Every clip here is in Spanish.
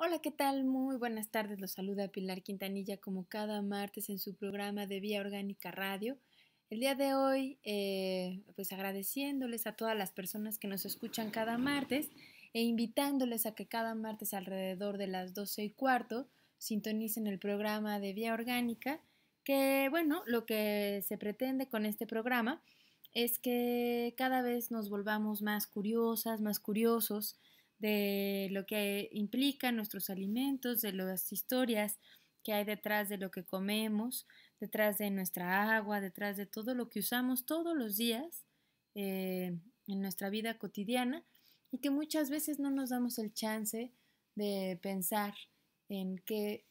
Hola, ¿qué tal? Muy buenas tardes. Los saluda Pilar Quintanilla como cada martes en su programa de Vía Orgánica Radio. El día de hoy, pues agradeciéndoles a todas las personas que nos escuchan cada martes e invitándoles a que cada martes alrededor de las 12:15 sintonicen el programa de Vía Orgánica, que bueno, lo que se pretende con este programa es que cada vez nos volvamos más curiosas, más curiosos de lo que implican nuestros alimentos, de las historias que hay detrás de lo que comemos, detrás de nuestra agua, detrás de todo lo que usamos todos los días en nuestra vida cotidiana y que muchas veces no nos damos el chance de pensar en qué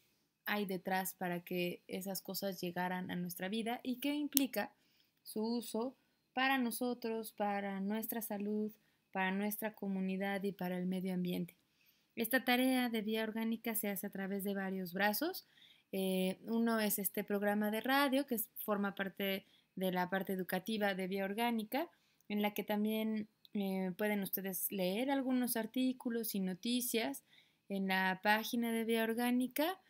hay detrás para que esas cosas llegaran a nuestra vida y qué implica su uso para nosotros, para nuestra salud, para nuestra comunidad y para el medio ambiente. Esta tarea de Vía Orgánica se hace a través de varios brazos. Uno es este programa de radio que forma parte de la parte educativa de Vía Orgánica, en la que también pueden ustedes leer algunos artículos y noticias en la página de Vía Orgánica.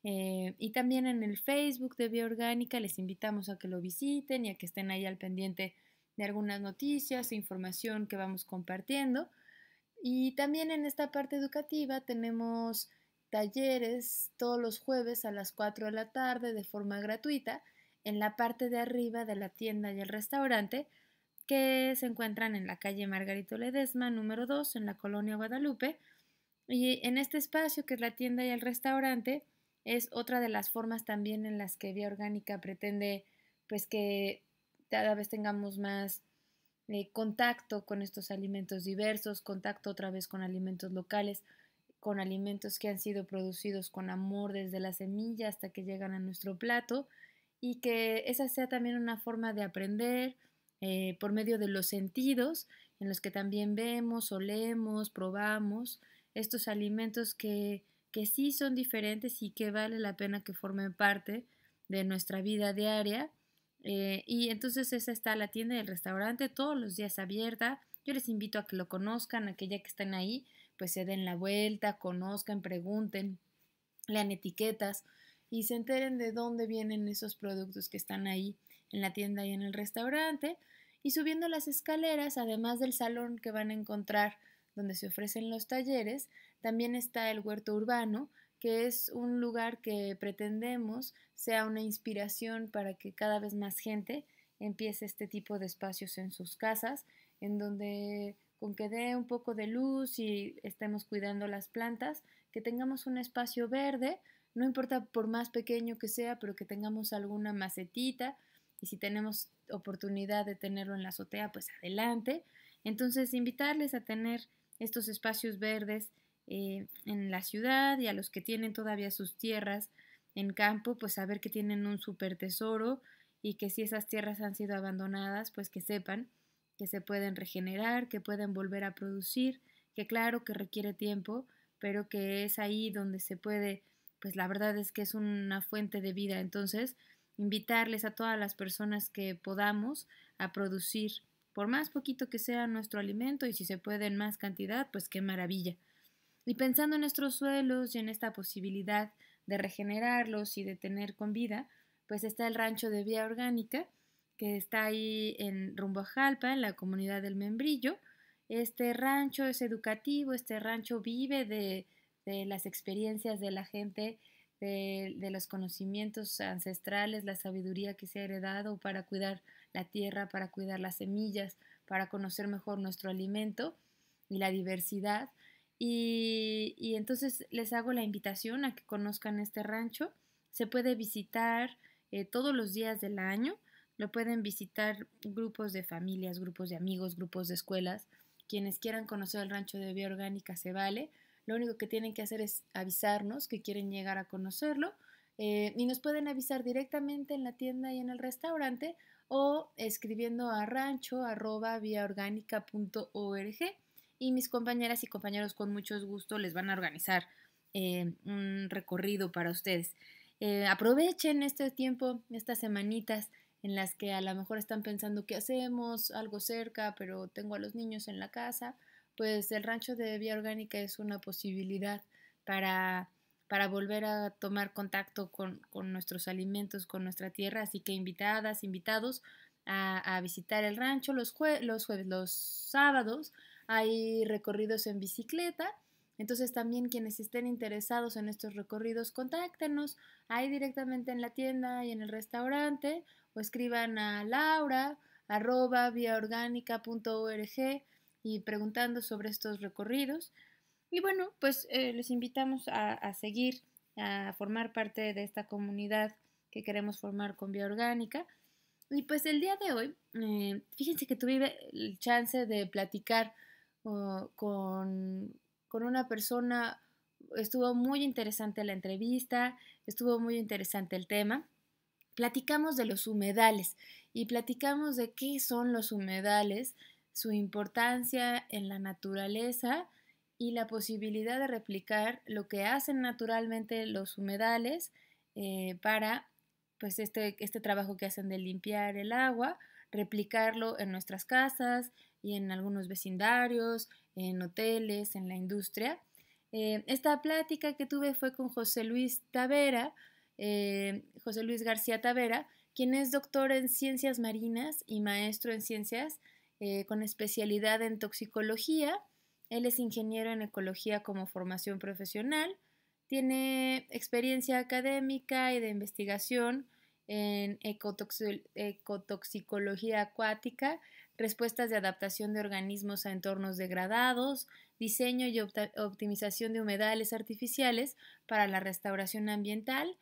Y también en el Facebook de Vía Orgánica les invitamos a que lo visiten y a que estén ahí al pendiente de algunas noticias e información que vamos compartiendo. Y también en esta parte educativa tenemos talleres todos los jueves a las 4 de la tarde de forma gratuita en la parte de arriba de la tienda y el restaurante que se encuentran en la calle Margarito Ledesma, número 2, en la colonia Guadalupe. Y en este espacio, que es la tienda y el restaurante, es otra de las formas también en las que Vía Orgánica pretende pues que cada vez tengamos más contacto con estos alimentos diversos, contacto otra vez con alimentos locales, con alimentos que han sido producidos con amor desde la semilla hasta que llegan a nuestro plato y que esa sea también una forma de aprender por medio de los sentidos en los que también vemos, olemos, probamos estos alimentos que sí son diferentes y que vale la pena que formen parte de nuestra vida diaria. Y entonces esa está la tienda y el restaurante todos los días abierta. Yo les invito a que lo conozcan, a que ya que estén ahí, pues se den la vuelta, conozcan, pregunten, lean etiquetas y se enteren de dónde vienen esos productos que están ahí en la tienda y en el restaurante. Y subiendo las escaleras, además del salón que van a encontrar donde se ofrecen los talleres, también está el huerto urbano, que es un lugar que pretendemos sea una inspiración para que cada vez más gente empiece este tipo de espacios en sus casas, en donde con que dé un poco de luz y estemos cuidando las plantas, que tengamos un espacio verde, no importa por más pequeño que sea, pero que tengamos alguna macetita y si tenemos oportunidad de tenerlo en la azotea, pues adelante. Entonces, invitarles a tener estos espacios verdes en la ciudad y a los que tienen todavía sus tierras en campo, pues saber que tienen un súper tesoro y que si esas tierras han sido abandonadas, pues que sepan que se pueden regenerar, que pueden volver a producir, que claro que requiere tiempo, pero que es ahí donde se puede, pues la verdad es que es una fuente de vida. Entonces, invitarles a todas las personas que podamos a producir, por más poquito que sea nuestro alimento y si se puede en más cantidad, pues qué maravilla. Y pensando en nuestros suelos y en esta posibilidad de regenerarlos y de tener con vida, pues está el rancho de Vía Orgánica, que está ahí en rumbo a Jalpa, en la comunidad del Membrillo. Este rancho es educativo, este rancho vive de las experiencias de la gente, de los conocimientos ancestrales, la sabiduría que se ha heredado para cuidar la tierra, para cuidar las semillas, para conocer mejor nuestro alimento y la diversidad. Y entonces les hago la invitación a que conozcan este rancho. Se puede visitar todos los días del año. Lo pueden visitar grupos de familias, grupos de amigos, grupos de escuelas. Quienes quieran conocer el rancho de Vía Orgánica se vale. Lo único que tienen que hacer es avisarnos que quieren llegar a conocerlo y nos pueden avisar directamente en la tienda y en el restaurante o escribiendo a rancho@viaorgánica.org y mis compañeras y compañeros con mucho gusto les van a organizar un recorrido para ustedes. Aprovechen este tiempo, estas semanitas en las que a lo mejor están pensando qué hacemos, algo cerca, pero tengo a los niños en la casa, pues el rancho de Vía Orgánica es una posibilidad para, para volver a tomar contacto con nuestros alimentos, con nuestra tierra. Así que invitadas, invitados a visitar el rancho los jueves, los sábados. Hay recorridos en bicicleta. Entonces también quienes estén interesados en estos recorridos, contáctenos ahí directamente en la tienda y en el restaurante, o escriban a laura@viaorgánica.org y preguntando sobre estos recorridos. Y bueno, pues les invitamos a seguir, a formar parte de esta comunidad que queremos formar con Vía Orgánica. Y pues el día de hoy, fíjense que tuve el chance de platicar con una persona. Estuvo muy interesante la entrevista, estuvo muy interesante el tema. Platicamos de los humedales y platicamos de qué son los humedales, su importancia en la naturaleza y la posibilidad de replicar lo que hacen naturalmente los humedales para pues este trabajo que hacen de limpiar el agua, replicarlo en nuestras casas y en algunos vecindarios, en hoteles, en la industria. Esta plática que tuve fue con José Luis Tavera, José Luis García Tavera, quien es doctor en ciencias marinas y maestro en ciencias con especialidad en toxicología. Él es ingeniero en ecología como formación profesional, tiene experiencia académica y de investigación en ecotoxicología acuática, respuestas de adaptación de organismos a entornos degradados, diseño y optimización de humedales artificiales para la restauración ambiental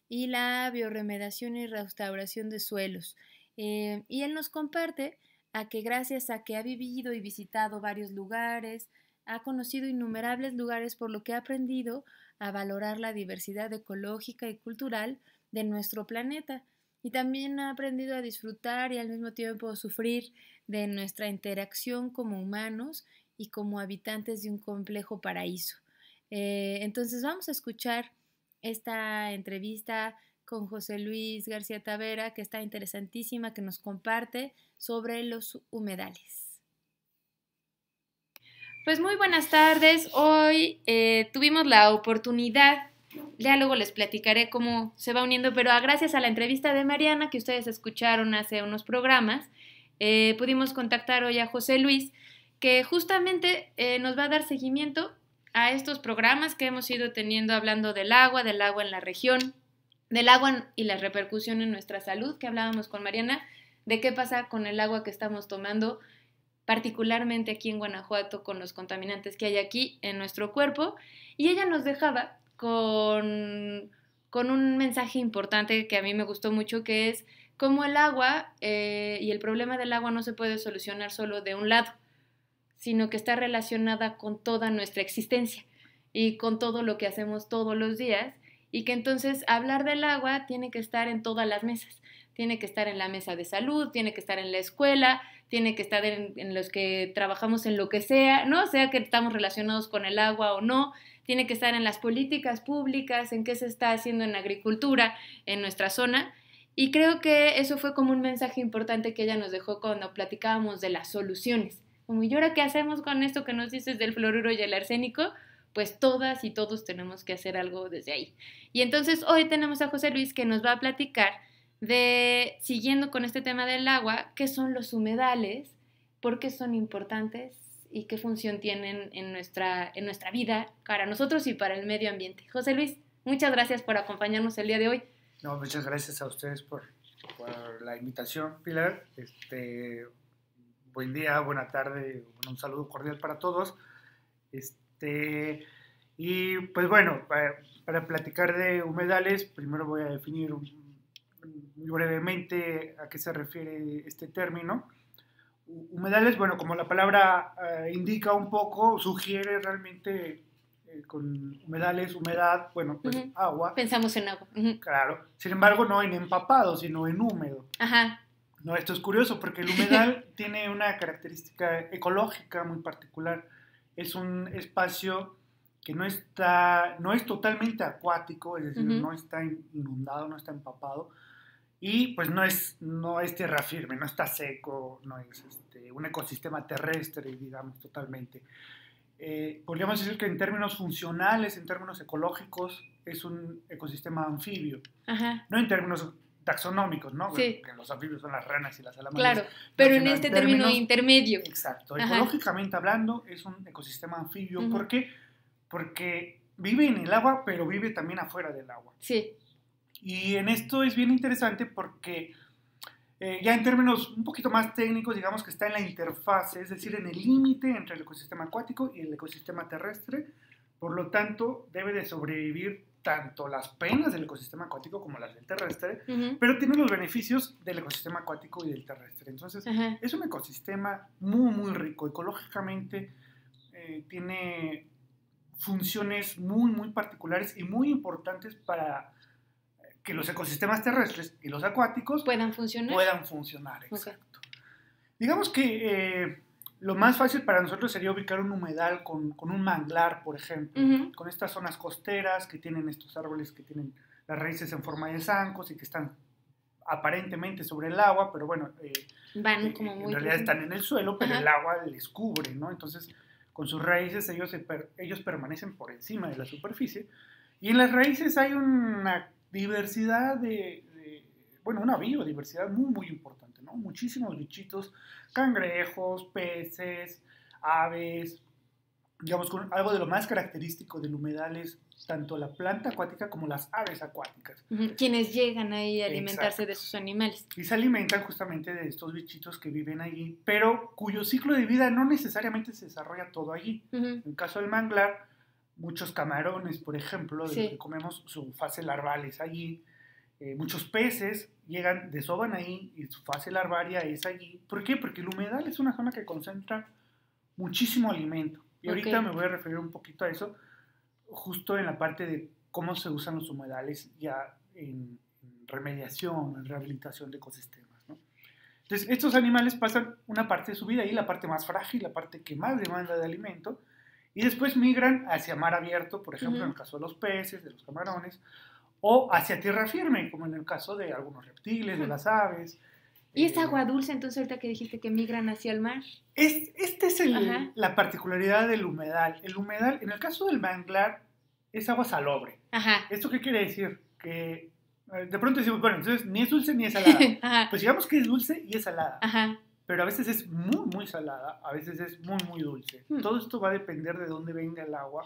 y la bioremediación y restauración de suelos. Y él nos comparte a que gracias a que ha vivido y visitado varios lugares, ha conocido innumerables lugares, por lo que ha aprendido a valorar la diversidad ecológica y cultural de nuestro planeta. Y también ha aprendido a disfrutar y al mismo tiempo sufrir de nuestra interacción como humanos y como habitantes de un complejo paraíso. Entonces vamos a escuchar esta entrevista con José Luis García Tavera, que está interesantísima, que nos comparte sobre los humedales. Pues muy buenas tardes. Hoy tuvimos la oportunidad, ya luego les platicaré cómo se va uniendo, pero gracias a la entrevista de Mariana que ustedes escucharon hace unos programas, pudimos contactar hoy a José Luis, que justamente nos va a dar seguimiento a estos programas que hemos ido teniendo hablando del agua en la región, del agua y la repercusión en nuestra salud, que hablábamos con Mariana, de qué pasa con el agua que estamos tomando, particularmente aquí en Guanajuato, con los contaminantes que hay aquí en nuestro cuerpo. Y ella nos dejaba con un mensaje importante que a mí me gustó mucho, que es cómo el agua y el problema del agua no se puede solucionar solo de un lado, sino que está relacionada con toda nuestra existencia y con todo lo que hacemos todos los días, y que entonces hablar del agua tiene que estar en todas las mesas. Tiene que estar en la mesa de salud, tiene que estar en la escuela, tiene que estar en los que trabajamos en lo que sea, no sea que estamos relacionados con el agua o no, tiene que estar en las políticas públicas, en qué se está haciendo en agricultura en nuestra zona. Y creo que eso fue como un mensaje importante que ella nos dejó cuando platicábamos de las soluciones. Como, ¿y ahora qué hacemos con esto que nos dices del fluoruro y el arsénico? Pues todas y todos tenemos que hacer algo desde ahí. Y entonces hoy tenemos a José Luis, que nos va a platicar siguiendo con este tema del agua, qué son los humedales, por qué son importantes y qué función tienen en nuestra vida para nosotros y para el medio ambiente. José Luis, muchas gracias por acompañarnos el día de hoy. No, muchas gracias a ustedes por la invitación, Pilar. Buen día, buena tarde, un saludo cordial para todos. Y pues bueno, para platicar de humedales, primero voy a definir muy brevemente a qué se refiere este término. Humedales, bueno, como la palabra indica un poco, sugiere realmente con humedales, humedad, bueno, pues agua. Pensamos en agua. Claro, sin embargo no en empapado, sino en húmedo. Ajá. No, esto es curioso porque el humedal tiene una característica ecológica muy particular. Es un espacio que no es totalmente acuático, es decir, no está inundado, no está empapado, y pues no es tierra firme, no está seco, no es un ecosistema terrestre, digamos, totalmente. podríamos decir que en términos funcionales, en términos ecológicos, es un ecosistema anfibio. Ajá. No en términos taxonómicos, ¿no? Sí. Que los anfibios son las ranas y las salamandras. Claro, pero no, en este término intermedio. Exacto. Ajá. Ecológicamente hablando, es un ecosistema anfibio. Uh-huh. ¿Por qué? Porque vive en el agua, pero vive también afuera del agua. Sí. Y en esto es bien interesante porque ya en términos un poquito más técnicos, digamos que está en la interfase, es decir, en el límite entre el ecosistema acuático y el ecosistema terrestre. Por lo tanto, debe de sobrevivir tanto las penas del ecosistema acuático como las del terrestre, Uh-huh. pero tiene los beneficios del ecosistema acuático y del terrestre. Entonces, uh-huh. es un ecosistema muy, muy rico. Ecológicamente tiene funciones muy, muy particulares y muy importantes para que los ecosistemas terrestres y los acuáticos puedan funcionar. Exacto. Okay. Digamos que lo más fácil para nosotros sería ubicar un humedal con un manglar, por ejemplo, uh-huh. con estas zonas costeras que tienen estos árboles que tienen las raíces en forma de zancos y que están aparentemente sobre el agua, pero bueno, van como muy en realidad están en el suelo, pero uh-huh. el agua les cubre, ¿no? Entonces, con sus raíces ellos permanecen por encima de la superficie y en las raíces hay una diversidad una biodiversidad muy, muy importante, ¿no? Muchísimos bichitos, cangrejos, peces, aves, digamos, con algo de lo más característico del humedal es tanto la planta acuática como las aves acuáticas. Uh-huh. Quienes llegan ahí a alimentarse de sus animales. Y se alimentan justamente de estos bichitos que viven allí, pero cuyo ciclo de vida no necesariamente se desarrolla todo allí. Uh-huh. En el caso del manglar, muchos camarones, por ejemplo, de los que comemos, su fase larval es allí. Muchos peces desovan ahí y su fase larvaria es allí. ¿Por qué? Porque el humedal es una zona que concentra muchísimo alimento. Y ahorita me voy a referir un poquito a eso, justo en la parte de cómo se usan los humedales ya en remediación, en rehabilitación de ecosistemas, ¿no? Entonces, estos animales pasan una parte de su vida ahí, la parte más frágil, la parte que más demanda de alimento, y después migran hacia mar abierto, por ejemplo, uh-huh. en el caso de los peces, de los camarones, o hacia tierra firme, como en el caso de algunos reptiles, de las aves. ¿Y es agua dulce entonces ahorita que dijiste que migran hacia el mar? Esta es la particularidad del humedal. El humedal, en el caso del manglar, es agua salobre. Ajá. ¿Esto qué quiere decir? Que de pronto decimos, bueno, entonces ni es dulce ni es salada. Pues digamos que es dulce y es salada. Ajá. Pero a veces es muy, muy salada, a veces es muy, muy dulce. Todo esto va a depender de dónde venga el agua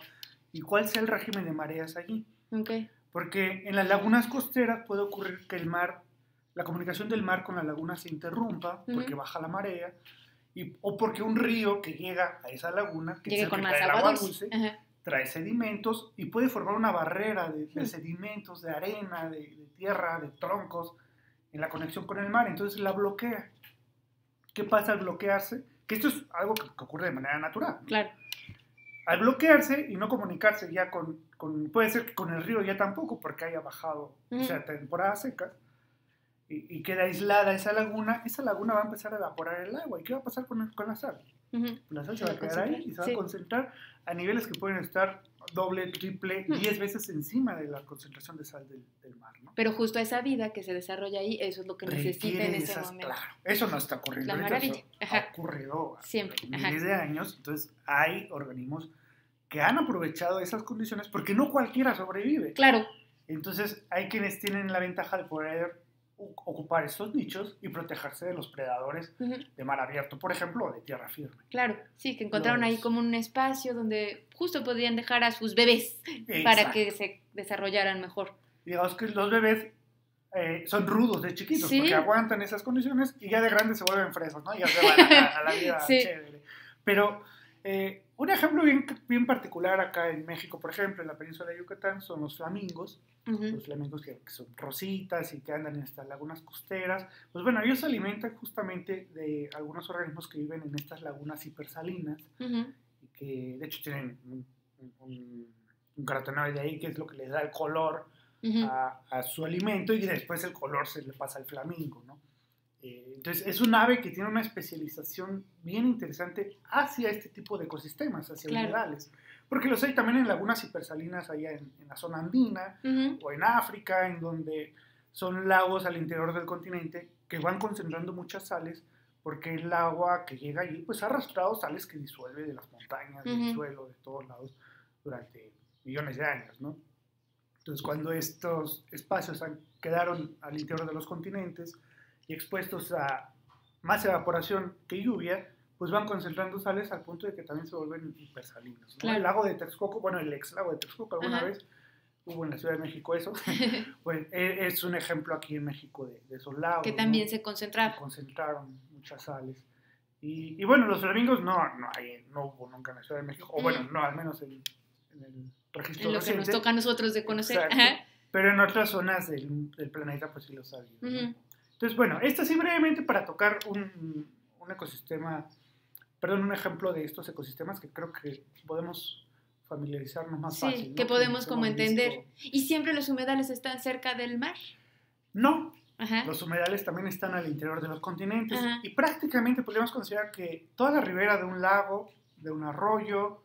y cuál sea el régimen de mareas allí. Okay. Porque en las lagunas costeras puede ocurrir que la comunicación del mar con la laguna se interrumpa porque uh-huh. baja la marea o porque un río que llega a esa laguna, que llegue con más agua dulce, uh-huh. trae sedimentos y puede formar una barrera de sedimentos, de arena, de tierra, de troncos en la conexión con el mar, entonces la bloquea. ¿Qué pasa al bloquearse? Que esto es algo que ocurre de manera natural, ¿no? Claro. Al bloquearse y no comunicarse ya puede ser que con el río ya tampoco, porque haya bajado, uh-huh. o sea, temporadas secas, y queda aislada esa laguna va a empezar a evaporar el agua. ¿Y qué va a pasar con la sal? Uh-huh. La sal se va a quedar ahí y se va a concentrar a niveles que pueden estar doble, triple, 10 veces encima de la concentración de sal del mar, ¿no? Pero justo esa vida que se desarrolla ahí, eso es lo que necesita en ese momento. Claro, eso no está ocurriendo. La maravilla. Eso ha ocurrido siempre. Miles de años, entonces hay organismos que han aprovechado esas condiciones porque no cualquiera sobrevive. Claro. Entonces hay quienes tienen la ventaja de poder ocupar estos nichos y protegerse de los predadores uh-huh. de mar abierto, por ejemplo, o de tierra firme. Claro, sí, que encontraron ahí como un espacio donde justo podían dejar a sus bebés para que se desarrollaran mejor. Digamos que los bebés son rudos de chiquitos, ¿sí? Porque aguantan esas condiciones y ya de grandes se vuelven fresas, ¿no? Ya se van a la vida sí. chévere. Pero un ejemplo bien particular acá en México, por ejemplo, en la península de Yucatán, son los flamingos. Uh-huh. Los flamingos que son rositas y que andan en estas lagunas costeras. Pues bueno, ellos se alimentan justamente de algunos organismos que viven en estas lagunas hipersalinas uh-huh. y que de hecho tienen un carotenoide ahí que es lo que les da el color uh-huh. a su alimento y después el color se le pasa al flamingo, ¿no? Entonces es un ave que tiene una especialización bien interesante hacia este tipo de ecosistemas, hacia humedales. Porque los hay también en lagunas hipersalinas allá en la zona andina uh-huh. o en África, en donde son lagos al interior del continente que van concentrando muchas sales porque el agua que llega allí pues ha arrastrado sales que disuelve de las montañas, del suelo, de todos lados, durante millones de años, ¿no? Entonces, cuando estos espacios quedaron al interior de los continentes y expuestos a más evaporación que lluvia, pues van concentrando sales al punto de que también se vuelven hipersalinos, ¿no? Claro. El lago de Texcoco, bueno, el ex lago de Texcoco, alguna vez hubo en la Ciudad de México eso, pues es un ejemplo aquí en México de esos lagos. Que también, ¿no?, se concentraron muchas sales. Y bueno, los flamingos no hubo nunca en la Ciudad de México, o bueno, no, al menos en el registro en lo reciente. Que nos toca a nosotros de conocer. Exacto. Pero en otras zonas del planeta pues sí lo sabía, ¿no? Entonces, bueno, esto sí brevemente para tocar un ecosistema, perdón, un ejemplo de estos ecosistemas que creo que podemos familiarizarnos más fácil. Sí, ¿no?, que podemos como entender. ¿Y siempre los humedales están cerca del mar? No, los humedales también están al interior de los continentes y prácticamente podríamos considerar que toda la ribera de un lago, de un arroyo,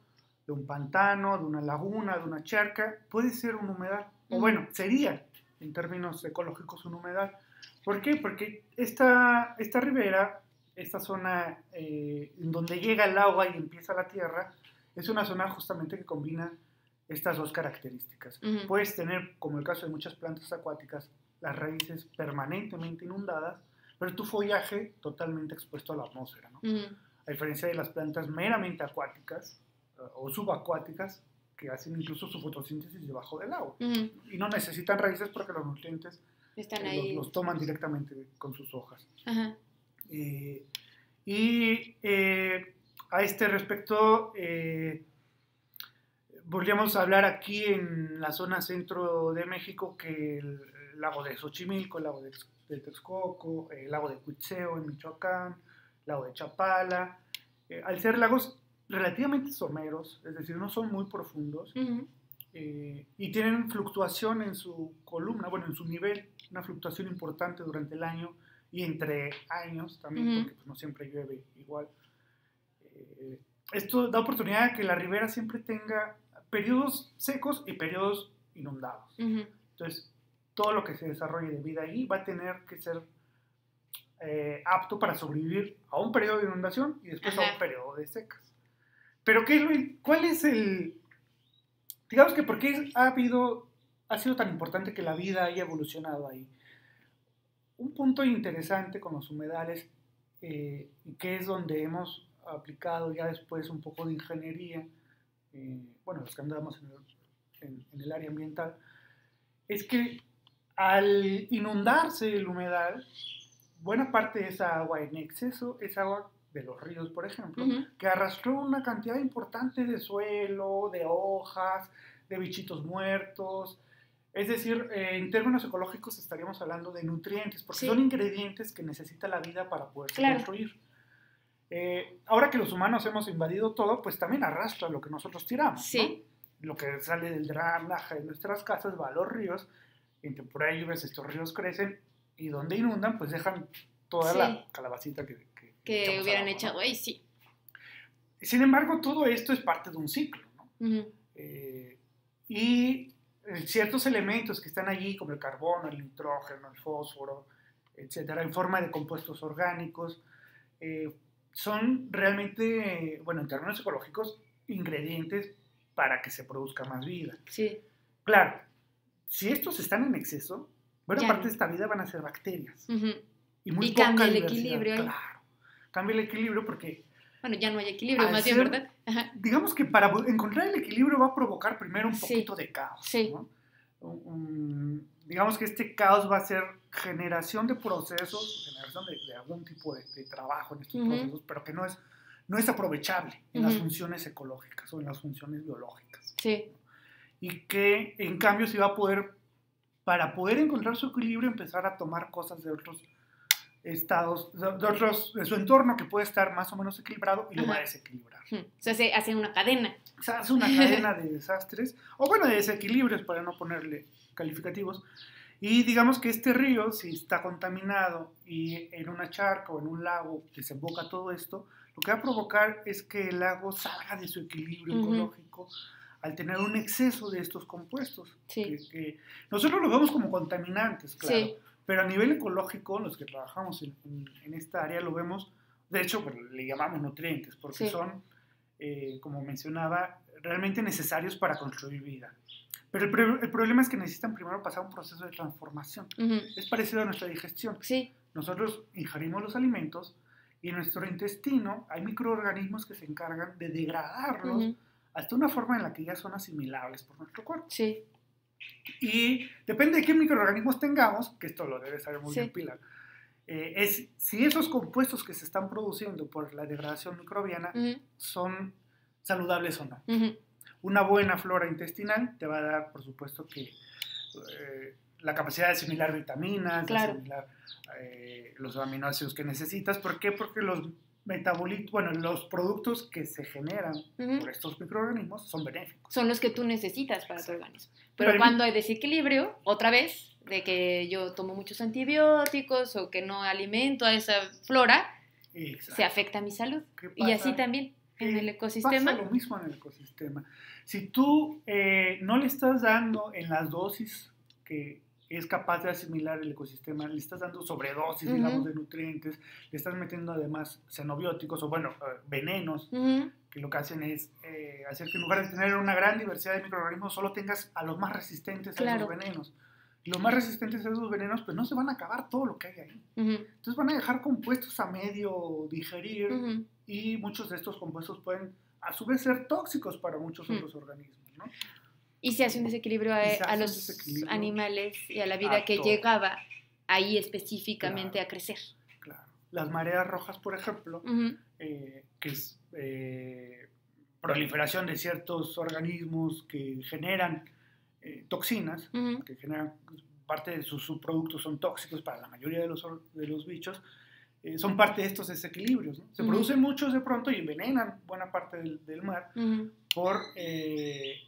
de un pantano, de una laguna, de una charca, puede ser un humedal. O bueno, sería, en términos ecológicos, un humedal. ¿Por qué? Porque esta ribera, esta zona en donde llega el agua y empieza la tierra, es una zona justamente que combina estas dos características. Puedes tener, como el caso de muchas plantas acuáticas, las raíces permanentemente inundadas, pero tu follaje totalmente expuesto a la atmósfera, ¿no? A diferencia de las plantas meramente acuáticas o subacuáticas, que hacen incluso su fotosíntesis debajo del agua. Y no necesitan raíces porque los nutrientes están ahí. Los toman directamente con sus hojas. A este respecto, podríamos hablar aquí en la zona centro de México que el lago de Xochimilco, el lago de Texcoco, el lago de Cuitzeo en Michoacán, el lago de Chapala, al ser lagos relativamente someros, es decir, no son muy profundos, y tienen fluctuación en su columna, bueno, en su nivel, una fluctuación importante durante el año y entre años también, porque pues, no siempre llueve igual. Esto da oportunidad a que la ribera siempre tenga periodos secos y periodos inundados. Entonces, todo lo que se desarrolle de vida ahí va a tener que ser apto para sobrevivir a un periodo de inundación y después a un periodo de secas. Pero, ¿cuál es el...? Digamos que ¿por qué ha sido tan importante que la vida haya evolucionado ahí? Un punto interesante con los humedales, y que es donde hemos aplicado ya después un poco de ingeniería, bueno, los que andamos en el área ambiental, es que al inundarse el humedal, buena parte de esa agua en exceso es agua de los ríos, por ejemplo, que arrastró una cantidad importante de suelo, de hojas, de bichitos muertos. Es decir, en términos ecológicos estaríamos hablando de nutrientes, porque son ingredientes que necesita la vida para poderse construir. Ahora que los humanos hemos invadido todo, pues también arrastra lo que nosotros tiramos, ¿no? Lo que sale del drenaje de nuestras casas va a los ríos, en temporada de lluvias estos ríos crecen y donde inundan, pues dejan toda la calabacita que hubieran echado ahí, Sin embargo, todo esto es parte de un ciclo, ¿no? Y ciertos elementos que están allí, como el carbono, el nitrógeno, el fósforo, etcétera, en forma de compuestos orgánicos, son realmente, bueno, en términos ecológicos, ingredientes para que se produzca más vida. Claro, si estos están en exceso, buena parte de esta vida van a ser bacterias. Y cambia el equilibrio ahí. Claro, cambia el equilibrio porque... Bueno, ya no hay equilibrio, más bien, ¿verdad? Digamos que para encontrar el equilibrio va a provocar primero un poquito de caos, ¿no? Digamos que este caos va a ser generación de procesos, generación de algún tipo de trabajo en estos procesos, pero que no es aprovechable en las funciones ecológicas o en las funciones biológicas. Y que en cambio se va a poder, para poder encontrar su equilibrio, empezar a tomar cosas de otros estados, de su entorno que puede estar más o menos equilibrado y lo va a desequilibrar. O sea, se hace una cadena. O sea, hace una cadena de desastres, o bueno, de desequilibrios para no ponerle calificativos. Y digamos que este río, si está contaminado y en una charca o en un lago desemboca todo esto, lo que va a provocar es que el lago salga de su equilibrio ecológico al tener un exceso de estos compuestos. Que nosotros los vemos como contaminantes, claro. Pero a nivel ecológico, los que trabajamos en esta área lo vemos De hecho, pues, le llamamos nutrientes porque son, como mencionaba, realmente necesarios para construir vida. Pero el problema es que necesitan primero pasar un proceso de transformación. Es parecido a nuestra digestión. Nosotros ingerimos los alimentos y en nuestro intestino hay microorganismos que se encargan de degradarlos hasta una forma en la que ya son asimilables por nuestro cuerpo. Y depende de qué microorganismos tengamos, que esto lo debe saber muy bien Pilar, es si esos compuestos que se están produciendo por la degradación microbiana son saludables o no. Una buena flora intestinal te va a dar, por supuesto, que la capacidad de asimilar vitaminas, de asimilar los aminoácidos que necesitas. ¿Por qué? Porque los los productos que se generan por estos microorganismos son benéficos. Son los que tú necesitas para tu organismo. Pero cuando hay desequilibrio, otra vez, de que yo tomo muchos antibióticos o que no alimento a esa flora, se afecta a mi salud. Y así también en el ecosistema. Pasa lo mismo en el ecosistema. Si tú no le estás dando en las dosis que es capaz de asimilar el ecosistema, le estás dando sobredosis, digamos, de nutrientes, le estás metiendo además xenobióticos o, venenos, que lo que hacen es hacer que en lugar de tener una gran diversidad de microorganismos, solo tengas a los más resistentes a esos venenos. Y los más resistentes a esos venenos, pues no se van a acabar todo lo que hay ahí. Entonces van a dejar compuestos a medio digerir y muchos de estos compuestos pueden, a su vez, ser tóxicos para muchos otros organismos, ¿no? Y se hace un desequilibrio a los animales y a la vida que llegaba ahí específicamente a crecer. Claro. Las mareas rojas, por ejemplo, que es proliferación de ciertos organismos que generan toxinas, que generan, parte de sus subproductos son tóxicos para la mayoría de los bichos, son parte de estos desequilibrios, ¿no? Se producen muchos de pronto y envenenan buena parte del mar por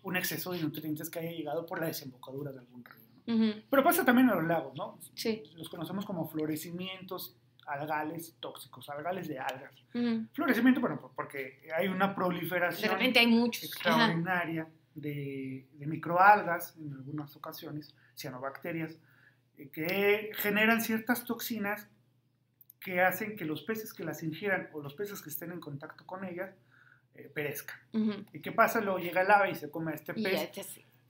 un exceso de nutrientes que haya llegado por la desembocadura de algún río, ¿no? Pero pasa también en los lagos, ¿no? Los conocemos como florecimientos algales tóxicos, algales de algas. Florecimiento, porque hay una proliferación de repente hay muchos extraordinaria de microalgas, en algunas ocasiones, cianobacterias, que generan ciertas toxinas que hacen que los peces que las ingieran o los peces que estén en contacto con ellas perezcan. ¿Y qué pasa? Luego llega el ave y se come a este pez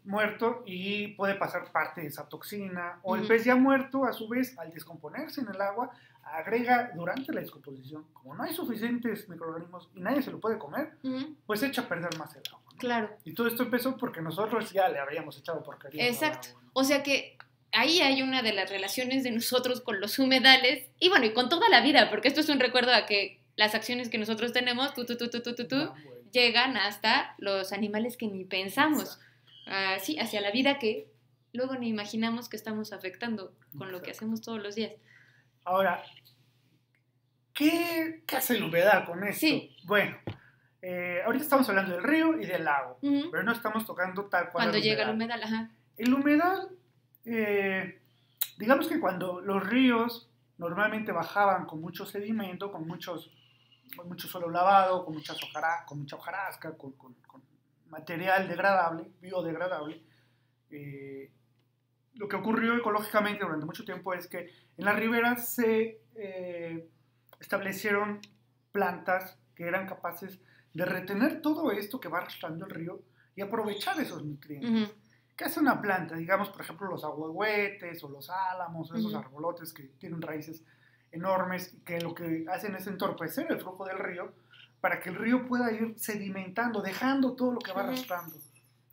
muerto y puede pasar parte de esa toxina. O el pez ya muerto, a su vez, al descomponerse en el agua, agrega durante la descomposición, como no hay suficientes microorganismos y nadie se lo puede comer, pues echa a perder más el agua, ¿no? Claro. Y todo esto empezó porque nosotros ya le habíamos echado porquería. Exacto. Al agua, ¿no? O sea que ahí hay una de las relaciones de nosotros con los humedales y y con toda la vida, porque esto es un recuerdo a que las acciones que nosotros tenemos, llegan hasta los animales que ni pensamos. Hacia la vida que luego ni imaginamos que estamos afectando con lo que hacemos todos los días. Ahora, ¿qué hace el humedal con esto? Bueno, ahorita estamos hablando del río y del lago, pero no estamos tocando tal cual cuando llega el humedal. El humedal, digamos que cuando los ríos normalmente bajaban con mucho sedimento, con mucho suelo lavado, con mucha hojarasca, con material degradable, biodegradable, lo que ocurrió ecológicamente durante mucho tiempo es que en las riberas se establecieron plantas que eran capaces de retener todo esto que va arrastrando el río y aprovechar esos nutrientes. ¿Qué hace una planta? Digamos, por ejemplo, los ahuehuetes o los álamos, o esos arbolotes que tienen raíces enormes, que lo que hacen es entorpecer el flujo del río para que el río pueda ir sedimentando, dejando todo lo que va arrastrando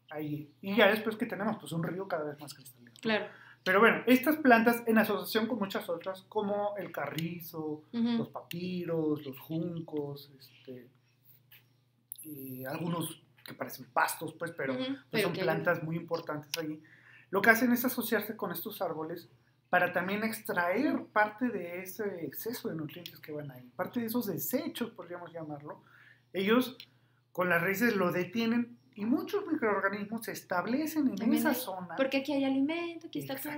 ahí. Y ya después que tenemos pues un río cada vez más cristalino. Claro. Pero bueno, estas plantas en asociación con muchas otras, como el carrizo, los papiros, los juncos, y algunos que parecen pastos, pues, pero son plantas muy importantes allí. Lo que hacen es asociarse con estos árboles para también extraer parte de ese exceso de nutrientes que van ahí, parte de esos desechos, podríamos llamarlo. Ellos con las raíces lo detienen y muchos microorganismos se establecen en esa zona. Porque aquí hay alimento, aquí está todo.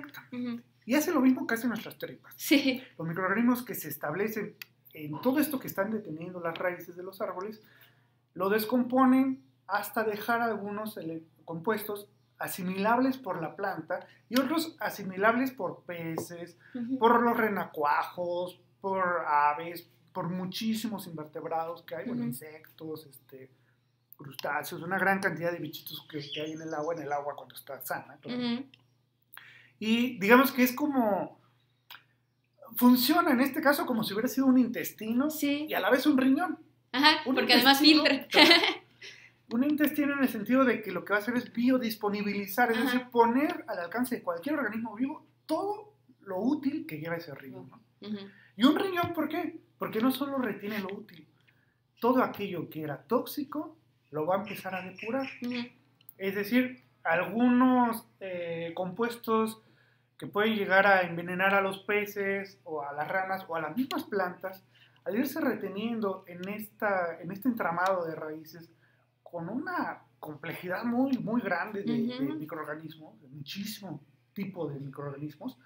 Y hace lo mismo que hacen nuestras tripas. Sí. Los microorganismos que se establecen en todo esto que están deteniendo las raíces de los árboles, lo descomponen hasta dejar algunos compuestos asimilables por la planta y otros asimilables por peces, por los renacuajos, por aves, por muchísimos invertebrados que hay, bueno, insectos, crustáceos, una gran cantidad de bichitos que hay en el agua cuando está sana. Claro. Y digamos que es como, funciona en este caso como si hubiera sido un intestino y a la vez un riñón. Ajá, porque además filtra. Un intestino en el sentido de que lo que va a hacer es biodisponibilizar, es decir, poner al alcance de cualquier organismo vivo todo lo útil que lleva ese riñón, ¿no? Y un riñón, ¿por qué? Porque no solo retiene lo útil, todo aquello que era tóxico lo va a empezar a depurar. Es decir, algunos compuestos que pueden llegar a envenenar a los peces o a las ranas o a las mismas plantas, al irse reteniendo en este entramado de raíces con una complejidad muy, muy grande de microorganismos, de muchísimo tipo de microorganismos,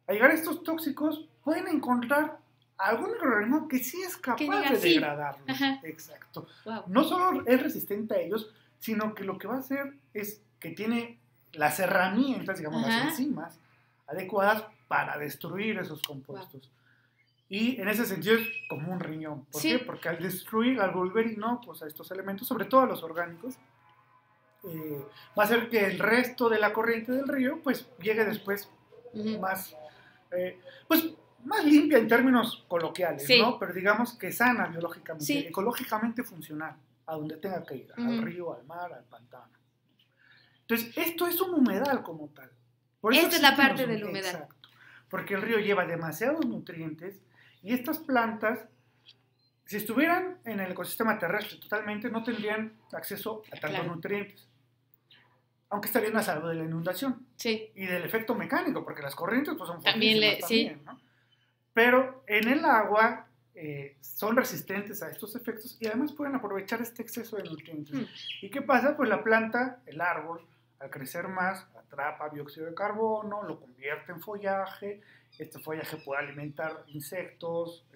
al llegar a estos tóxicos pueden encontrar algún microorganismo que sí es capaz de degradarlos. Exacto. Wow. No solo es resistente a ellos, sino que lo que va a hacer es que tiene las herramientas, digamos, las enzimas adecuadas para destruir esos compuestos. Wow. Y en ese sentido es como un riñón. ¿Por qué? Porque al destruir, al volver inocuos a estos elementos, sobre todo a los orgánicos, va a hacer que el resto de la corriente del río pues llegue después más, más limpia en términos coloquiales, ¿no? Pero digamos que sana biológicamente, ecológicamente funcional, a donde tenga que ir, al río, al mar, al pantano. Entonces, esto es un humedal como tal. Por eso esta es la parte del humedal. Exacto. Porque el río lleva demasiados nutrientes y estas plantas, si estuvieran en el ecosistema terrestre totalmente, no tendrían acceso a tantos nutrientes. Aunque estarían a salvo de la inundación. Y del efecto mecánico, porque las corrientes pues, son fortísimas también, ¿no? Pero en el agua son resistentes a estos efectos y además pueden aprovechar este exceso de nutrientes. ¿Y qué pasa? Pues la planta, el árbol, al crecer más, atrapa dióxido de carbono, lo convierte en follaje. Este follaje puede alimentar insectos,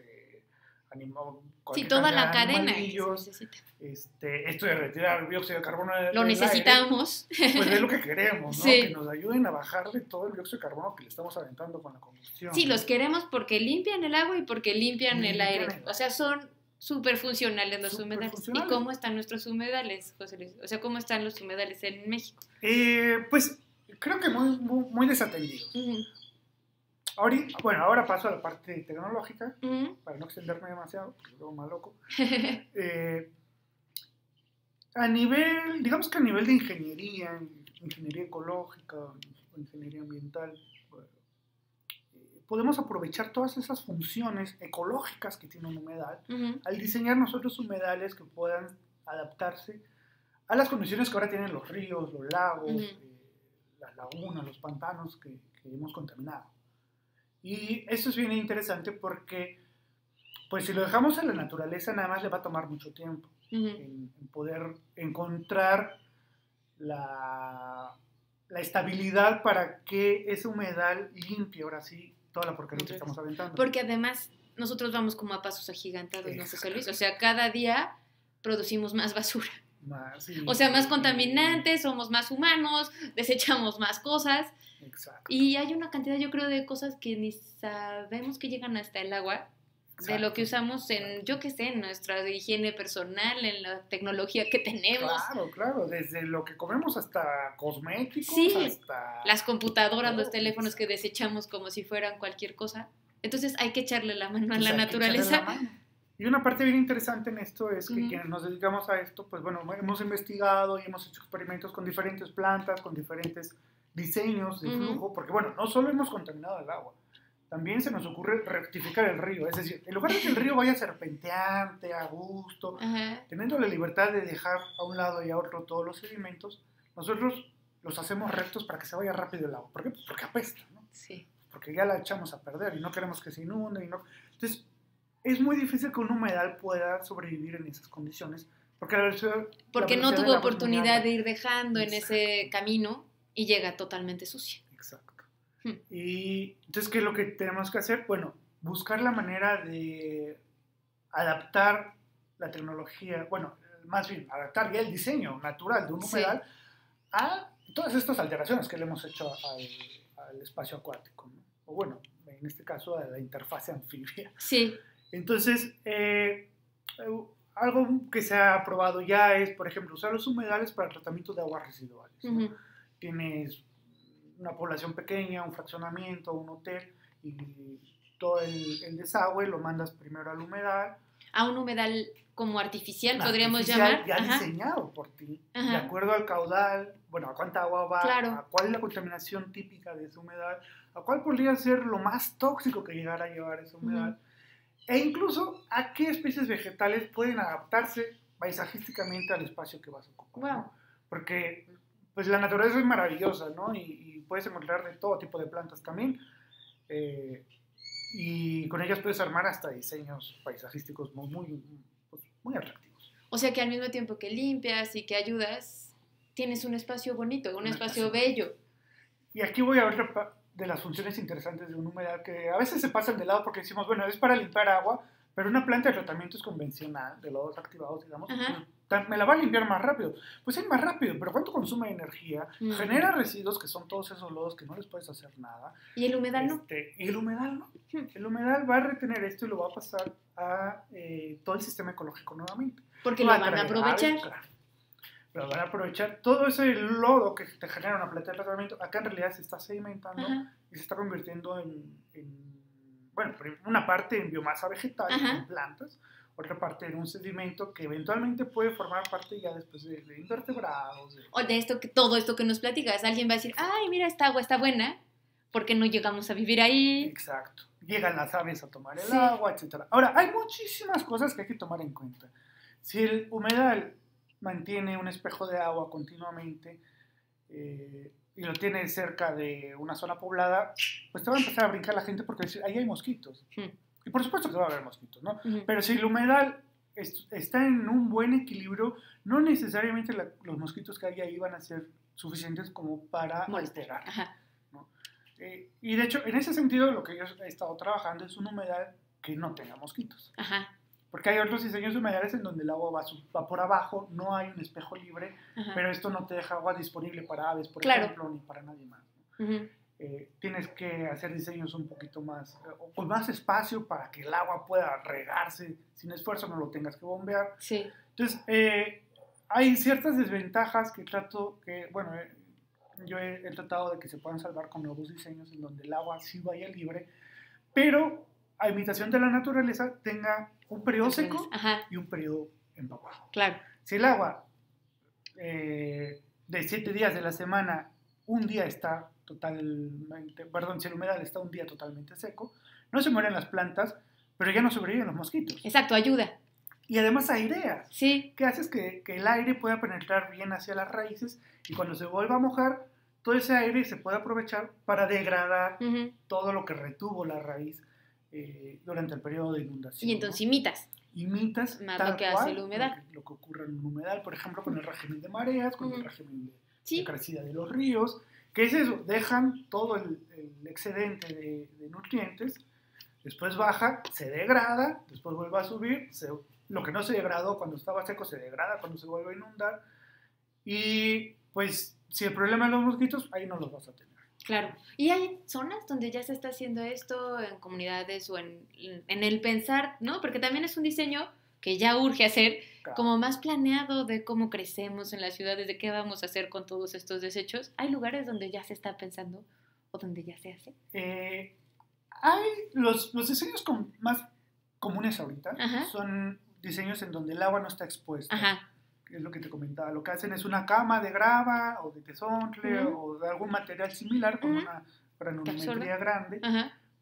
toda la cadena. Esto de retirar dióxido de carbono lo necesitamos. Aire, pues es lo que queremos, ¿no? Que nos ayuden a bajar de todo el dióxido de carbono que le estamos aventando con la combustión. Sí, los queremos porque limpian el agua y porque limpian el aire. O sea, son súper funcionales los humedales. ¿Y cómo están nuestros humedales, José Luis? O sea, ¿cómo están los humedales en México? Pues creo que muy, muy, muy desatendidos. Ahora paso a la parte tecnológica, para no extenderme demasiado, porque luego más loco. Digamos que a nivel de ingeniería ecológica, ingeniería ambiental, podemos aprovechar todas esas funciones ecológicas que tiene un humedal al diseñar nosotros humedales que puedan adaptarse a las condiciones que ahora tienen los ríos, los lagos, las lagunas, los pantanos que hemos contaminado. Y eso es bien interesante porque, pues si lo dejamos a la naturaleza, nada más le va a tomar mucho tiempo en poder encontrar la estabilidad para que ese humedal limpie ahora sí toda la porquería que estamos aventando. Porque además nosotros vamos como a pasos agigantados, ¿no, José Luis? O sea, cada día producimos más basura. O sea, más contaminantes, somos más humanos, desechamos más cosas. Exacto. Y hay una cantidad, yo creo, de cosas que ni sabemos que llegan hasta el agua, de lo que usamos en, yo qué sé, en nuestra higiene personal, en la tecnología que tenemos. Claro, desde lo que comemos hasta cosméticos, hasta... las computadoras, los teléfonos que desechamos como si fueran cualquier cosa. Entonces hay que echarle la mano a la naturaleza. Y una parte bien interesante en esto es que quienes nos dedicamos a esto, pues bueno, hemos investigado y hemos hecho experimentos con diferentes plantas, con diferentes diseños de flujo, porque bueno, no solo hemos contaminado el agua, también se nos ocurre rectificar el río, es decir, en lugar de que el río vaya serpenteante, a gusto, teniendo la libertad de dejar a un lado y a otro todos los sedimentos, nosotros los hacemos rectos para que se vaya rápido el agua. ¿Por qué? Pues porque apesta, ¿no? Sí. Porque ya la echamos a perder y no queremos que se inunde. Entonces, es muy difícil que un humedal pueda sobrevivir en esas condiciones, porque no tuvo oportunidad de ir dejando en ese camino y llega totalmente sucia. Exacto. Y entonces, ¿qué es lo que tenemos que hacer? Bueno, buscar la manera de adaptar la tecnología, más bien, adaptar ya el diseño natural de un humedal a todas estas alteraciones que le hemos hecho al espacio acuático, ¿no? O bueno, en este caso a la interfase anfibia. Sí. Entonces, algo que se ha probado ya es, por ejemplo, usar los humedales para el tratamiento de aguas residuales, ¿no? Ujú. Tienes una población pequeña, un fraccionamiento, un hotel, y todo el desagüe lo mandas primero al humedal. A un humedal como artificial, podríamos Artificial, llamar. ya Ajá. diseñado por ti, de Ajá. acuerdo al caudal, bueno, a cuánta agua va, Claro. a cuál es la contaminación típica de ese humedal, a cuál podría ser lo más tóxico que llegara a llevar ese humedal, e incluso a qué especies vegetales pueden adaptarse paisajísticamente al espacio que vas a ocupar. Wow. ¿No? Porque pues la naturaleza es maravillosa, ¿no? Y puedes encontrar de todo tipo de plantas también. Y con ellas puedes armar hasta diseños paisajísticos muy atractivos. O sea que al mismo tiempo que limpias y que ayudas, tienes un espacio bonito, un espacio bello. Y aquí voy a ver de las funciones interesantes de un humedal que a veces se pasan de lado porque decimos, bueno, es para limpiar agua, pero una planta de tratamiento es convencional, de lodos activados, digamos, pues, me la va a limpiar más rápido. Pues es más rápido, pero ¿cuánto consume energía? Genera residuos que son todos esos lodos que no les puedes hacer nada. ¿Y el humedal no? Y el humedal no. El humedal va a retener esto y lo va a pasar a todo el sistema ecológico nuevamente. Porque lo van a aprovechar. Claro. Lo van a aprovechar. Todo ese lodo que te genera una planta de tratamiento, acá en realidad se está sedimentando y se está convirtiendo bueno, una parte en biomasa vegetal, en plantas, otra parte en un sedimento que eventualmente puede formar parte ya después de invertebrados. O de todo esto que nos platicas. Alguien va a decir, ay, mira, esta agua está buena, porque no llegamos a vivir ahí. Exacto. Llegan las aves a tomar el agua, etc. Ahora, hay muchísimas cosas que hay que tomar en cuenta. Si el humedal mantiene un espejo de agua continuamente y lo tiene cerca de una zona poblada, pues te va a empezar a brincar la gente porque va a decir, ahí hay mosquitos. Y por supuesto que va a haber mosquitos, ¿no? Pero si el humedal está en un buen equilibrio, no necesariamente los mosquitos que hay ahí van a ser suficientes como para alterar. ¿No? Y de hecho, en ese sentido, lo que yo he estado trabajando es un humedal que no tenga mosquitos. Porque hay otros diseños de humedales en donde el agua va por abajo, no hay un espejo libre, pero esto no te deja agua disponible para aves, por ejemplo, ni para nadie más, ¿no? Tienes que hacer diseños un poquito más, con más espacio para que el agua pueda regarse sin esfuerzo, no lo tengas que bombear. Entonces, hay ciertas desventajas yo he tratado de que se puedan salvar con nuevos diseños en donde el agua sí vaya libre, pero a imitación de la naturaleza tenga un periodo seco y un periodo empapado. Claro. Si el agua de 7 días de la semana, un día está si el humedal está un día totalmente seco, no se mueren las plantas, pero ya no sobreviven los mosquitos. Exacto, ayuda. Y además aireas. Sí. Que haces que el aire pueda penetrar bien hacia las raíces y cuando se vuelva a mojar, todo ese aire se puede aprovechar para degradar todo lo que retuvo la raíz durante el periodo de inundación. Y entonces imitas más lo que hace el humedal. Lo que ocurre en un humedal, por ejemplo, con el régimen de mareas, con el régimen de crecida de los ríos. ¿Qué es eso? Dejan todo el excedente de nutrientes, después baja, se degrada, después vuelve a subir, lo que no se degradó cuando estaba seco se degrada cuando se vuelve a inundar, y pues si el problema es los mosquitos, ahí no los vas a tener. Claro. ¿Y hay zonas donde ya se está haciendo esto, en comunidades o en el pensar, ¿no? Porque también es un diseño que ya urge hacer, como más planeado de cómo crecemos en las ciudades, de qué vamos a hacer con todos estos desechos. ¿Hay lugares donde ya se está pensando o donde ya se hace? Hay los diseños más comunes ahorita son diseños en donde el agua no está expuesta. Es lo que te comentaba. Lo que hacen es una cama de grava o de tezontle o de algún material similar con una granulometría grande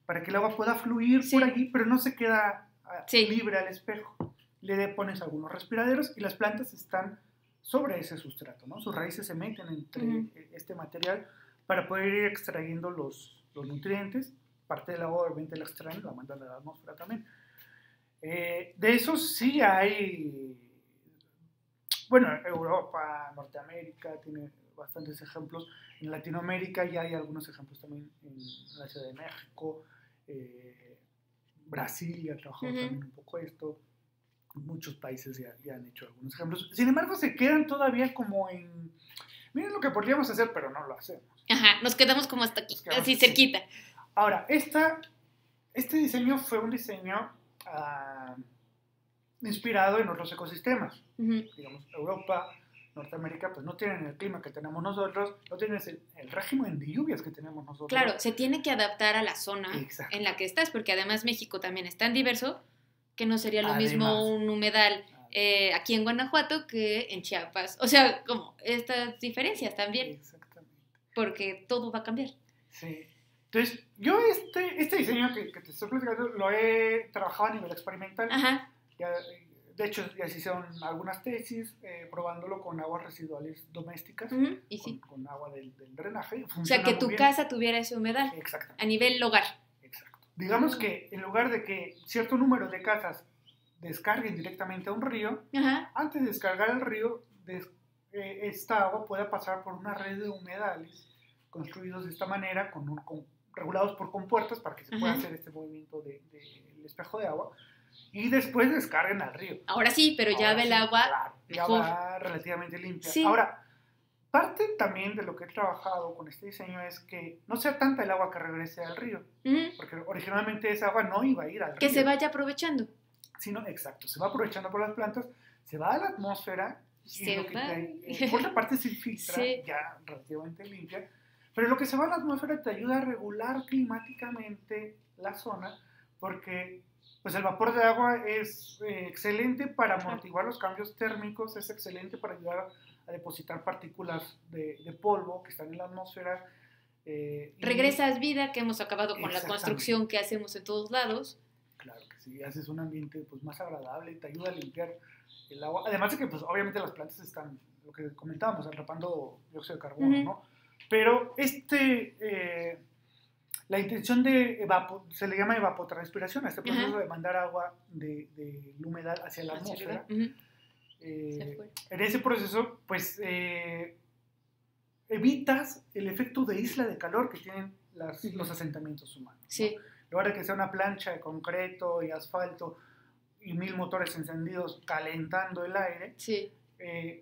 para que el agua pueda fluir por allí, pero no se queda libre al espejo. Le pones algunos respiraderos y las plantas están sobre ese sustrato, ¿no? Sus raíces se meten entre este material para poder ir extrayendo los nutrientes. Parte del agua obviamente la extraen, la mandan a la atmósfera también. De eso sí hay. Bueno, Europa, Norteamérica tiene bastantes ejemplos. En Latinoamérica ya hay algunos ejemplos también en la Ciudad de México. Brasil ya ha trabajado también un poco esto. Muchos países ya han hecho algunos ejemplos. Sin embargo, se quedan todavía como en... Miren lo que podríamos hacer, pero no lo hacemos. Nos quedamos como hasta aquí, así cerquita. Ahora, este diseño fue un diseño ah, inspirado en otros ecosistemas. Ujú. Digamos, Europa, Norteamérica, pues no tienen el clima que tenemos nosotros, no tienen el régimen de lluvias que tenemos nosotros. Claro, se tiene que adaptar a la zona Exacto. en la que estás, porque además México también es tan diverso que no sería lo Además. mismo un humedal aquí en Guanajuato que en Chiapas. O sea, como estas diferencias también, Exactamente. porque todo va a cambiar. Sí. Entonces, yo este diseño que te estoy platicando lo he trabajado a nivel experimental. Ajá. Ya, de hecho, ya se hicieron algunas tesis probándolo con aguas residuales domésticas, Uh-huh. Y sí. con agua del drenaje. O sea, que tu casa tuviera ese humedal. Exactamente. A nivel hogar. Exacto. Digamos que en lugar de que cierto número de casas descarguen directamente a un río, Ajá. antes de descargar el río, esta agua pueda pasar por una red de humedales construidos de esta manera, regulados por compuertas para que se pueda hacer este movimiento del espejo de agua, y después descarguen al río. Ahora sí, pero ya ve el agua claro, mejor. ya va relativamente limpia. Sí. Ahora, parte también de lo que he trabajado con este diseño es que no sea tanta el agua que regrese al río, porque originalmente esa agua no iba a ir al río. Que se vaya aprovechando. Sino, exacto, se va aprovechando por las plantas, se va a la atmósfera, y lo que por otra parte se filtra, ya relativamente limpia, pero lo que se va a la atmósfera te ayuda a regular climáticamente la zona, porque pues el vapor de agua es excelente para amortiguar los cambios térmicos, es excelente para ayudar a depositar partículas de polvo que están en la atmósfera. Regresas vida, que hemos acabado con la construcción que hacemos en todos lados. Claro que sí, haces un ambiente pues, más agradable, te ayuda a limpiar el agua. Además de que pues, obviamente las plantas están, lo que comentábamos, atrapando dióxido de carbono, ¿no? Pero la intención se le llama evapotranspiración, a este proceso de mandar agua de la humedad hacia la atmósfera. En ese proceso, pues, evitas el efecto de isla de calor que tienen los asentamientos humanos. Sí. ¿No? En lugar de que sea una plancha de concreto y asfalto y 1000 motores encendidos calentando el aire, sí.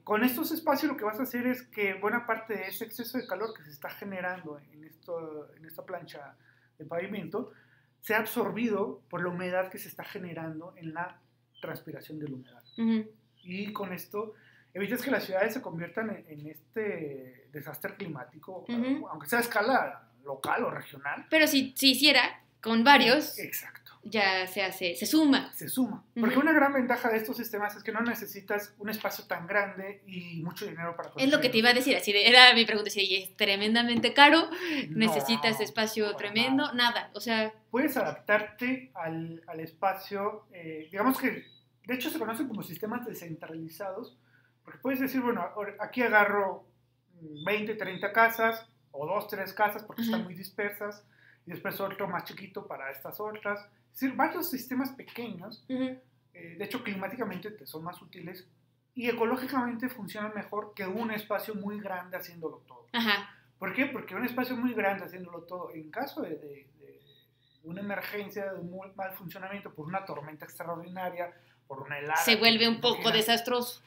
Con estos espacios lo que vas a hacer es que buena parte de ese exceso de calor que se está generando en esta plancha de pavimento sea absorbido por la humedad que se está generando en la transpiración de la humedad. Y con esto evitas que las ciudades se conviertan en este desastre climático, aunque sea a escala local o regional. Pero si hiciera con varios, exacto, ya se suma. Se suma. Porque una gran ventaja de estos sistemas es que no necesitas un espacio tan grande y mucho dinero para construir. Es lo que te iba a decir, así era mi pregunta, si es tremendamente caro, necesitas espacio tremendo, nada, o sea... Puedes adaptarte al espacio, digamos que, de hecho se conocen como sistemas descentralizados, porque puedes decir, bueno, aquí agarro 20, 30 casas, o 2, 3 casas, porque están muy dispersas, y después otro más chiquito para estas otras. Es decir, varios sistemas pequeños, de hecho climáticamente te son más útiles y ecológicamente funcionan mejor que un espacio muy grande haciéndolo todo. ¿Por qué? Porque un espacio muy grande haciéndolo todo, en caso de una emergencia, de un mal funcionamiento, por una tormenta extraordinaria, por una helada... Se vuelve un poco desastroso.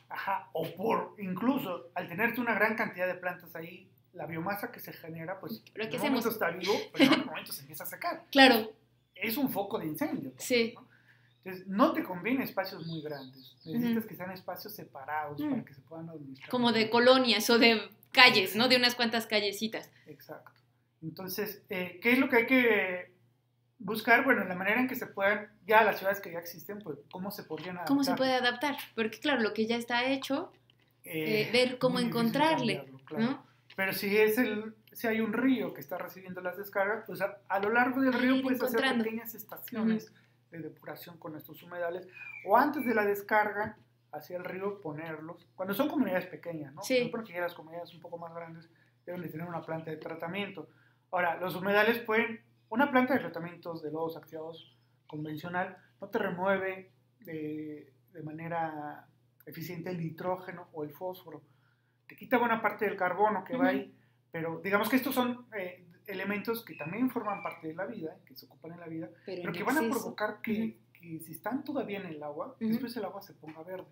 O por incluso, al tenerte una gran cantidad de plantas ahí, la biomasa que se genera, pues en un momento está vivo, pero en otro momento se empieza a secar. Claro. Es un foco de incendio. Sí. ¿No? Entonces, no te conviene espacios muy grandes. Necesitas que sean espacios separados para que se puedan administrar. Como de colonias o de calles, ¿no? De unas cuantas callecitas. Exacto. Entonces, ¿qué es lo que hay que buscar? Bueno, la manera en que se puedan, ya las ciudades que ya existen, pues, ¿cómo se podrían adaptar? ¿Cómo se puede adaptar? Porque, claro, lo que ya está hecho, ver cómo encontrarle, claro. ¿No? Pero si hay un río que está recibiendo las descargas, pues a lo largo del río puedes hacer pequeñas estaciones de depuración con estos humedales, o antes de la descarga hacia el río ponerlos, cuando son comunidades pequeñas, ¿no? Sí. Porque ya las comunidades un poco más grandes deben de tener una planta de tratamiento. Ahora, los humedales una planta de tratamientos de lodos activados convencional no te remueve de manera eficiente el nitrógeno o el fósforo. Te quita buena parte del carbono que va ahí, pero digamos que estos son elementos que también forman parte de la vida, que se ocupan en la vida, pero que van a provocar que si están todavía en el agua, después el agua se ponga verde.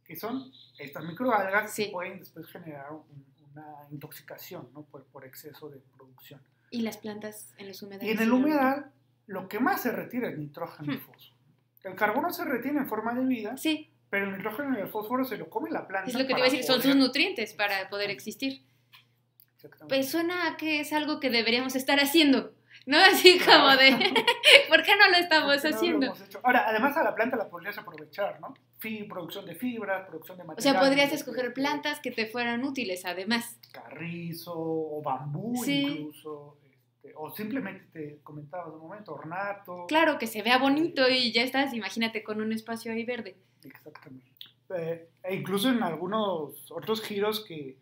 Que son estas microalgas que pueden después generar una intoxicación, ¿no? por exceso de producción. ¿Y las plantas en los humedales? Y en el humedal, lo que más se retira es nitrógeno y fósforo. El carbono se retiene en forma de vida, Sí, pero el nitrógeno y el fósforo se lo come la planta. es lo que te iba a decir, son sus nutrientes para poder existir. Exactamente. Pues suena a que es algo que deberíamos estar haciendo, ¿no? Así como de, ¿por qué no lo estamos ¿Por qué no haciendo? lo hemos hecho? Ahora, además a la planta la podrías aprovechar, ¿no? Producción de fibras, producción de O materiales. sea, podrías escoger plantas que te fueran útiles, además. Carrizo o bambú Sí. incluso. O simplemente te comentaba hace un momento, ornato. Claro, que se vea bonito y ya estás, imagínate, con un espacio ahí verde. Exactamente. E incluso en algunos otros giros que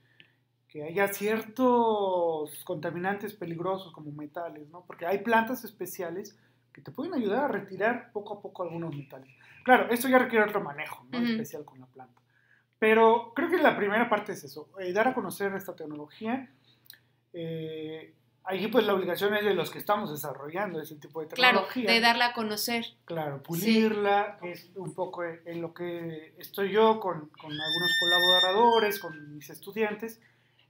haya ciertos contaminantes peligrosos como metales, ¿no? Porque hay plantas especiales que te pueden ayudar a retirar poco a poco algunos metales. Claro, esto ya requiere otro manejo, ¿no? Especial con la planta. Pero creo que la primera parte es eso, dar a conocer esta tecnología. Allí pues la obligación es de los que estamos desarrollando ese tipo de tecnología. Claro, de darla a conocer. Claro, pulirla, sí. Es un poco en lo que estoy yo con algunos colaboradores, con mis estudiantes,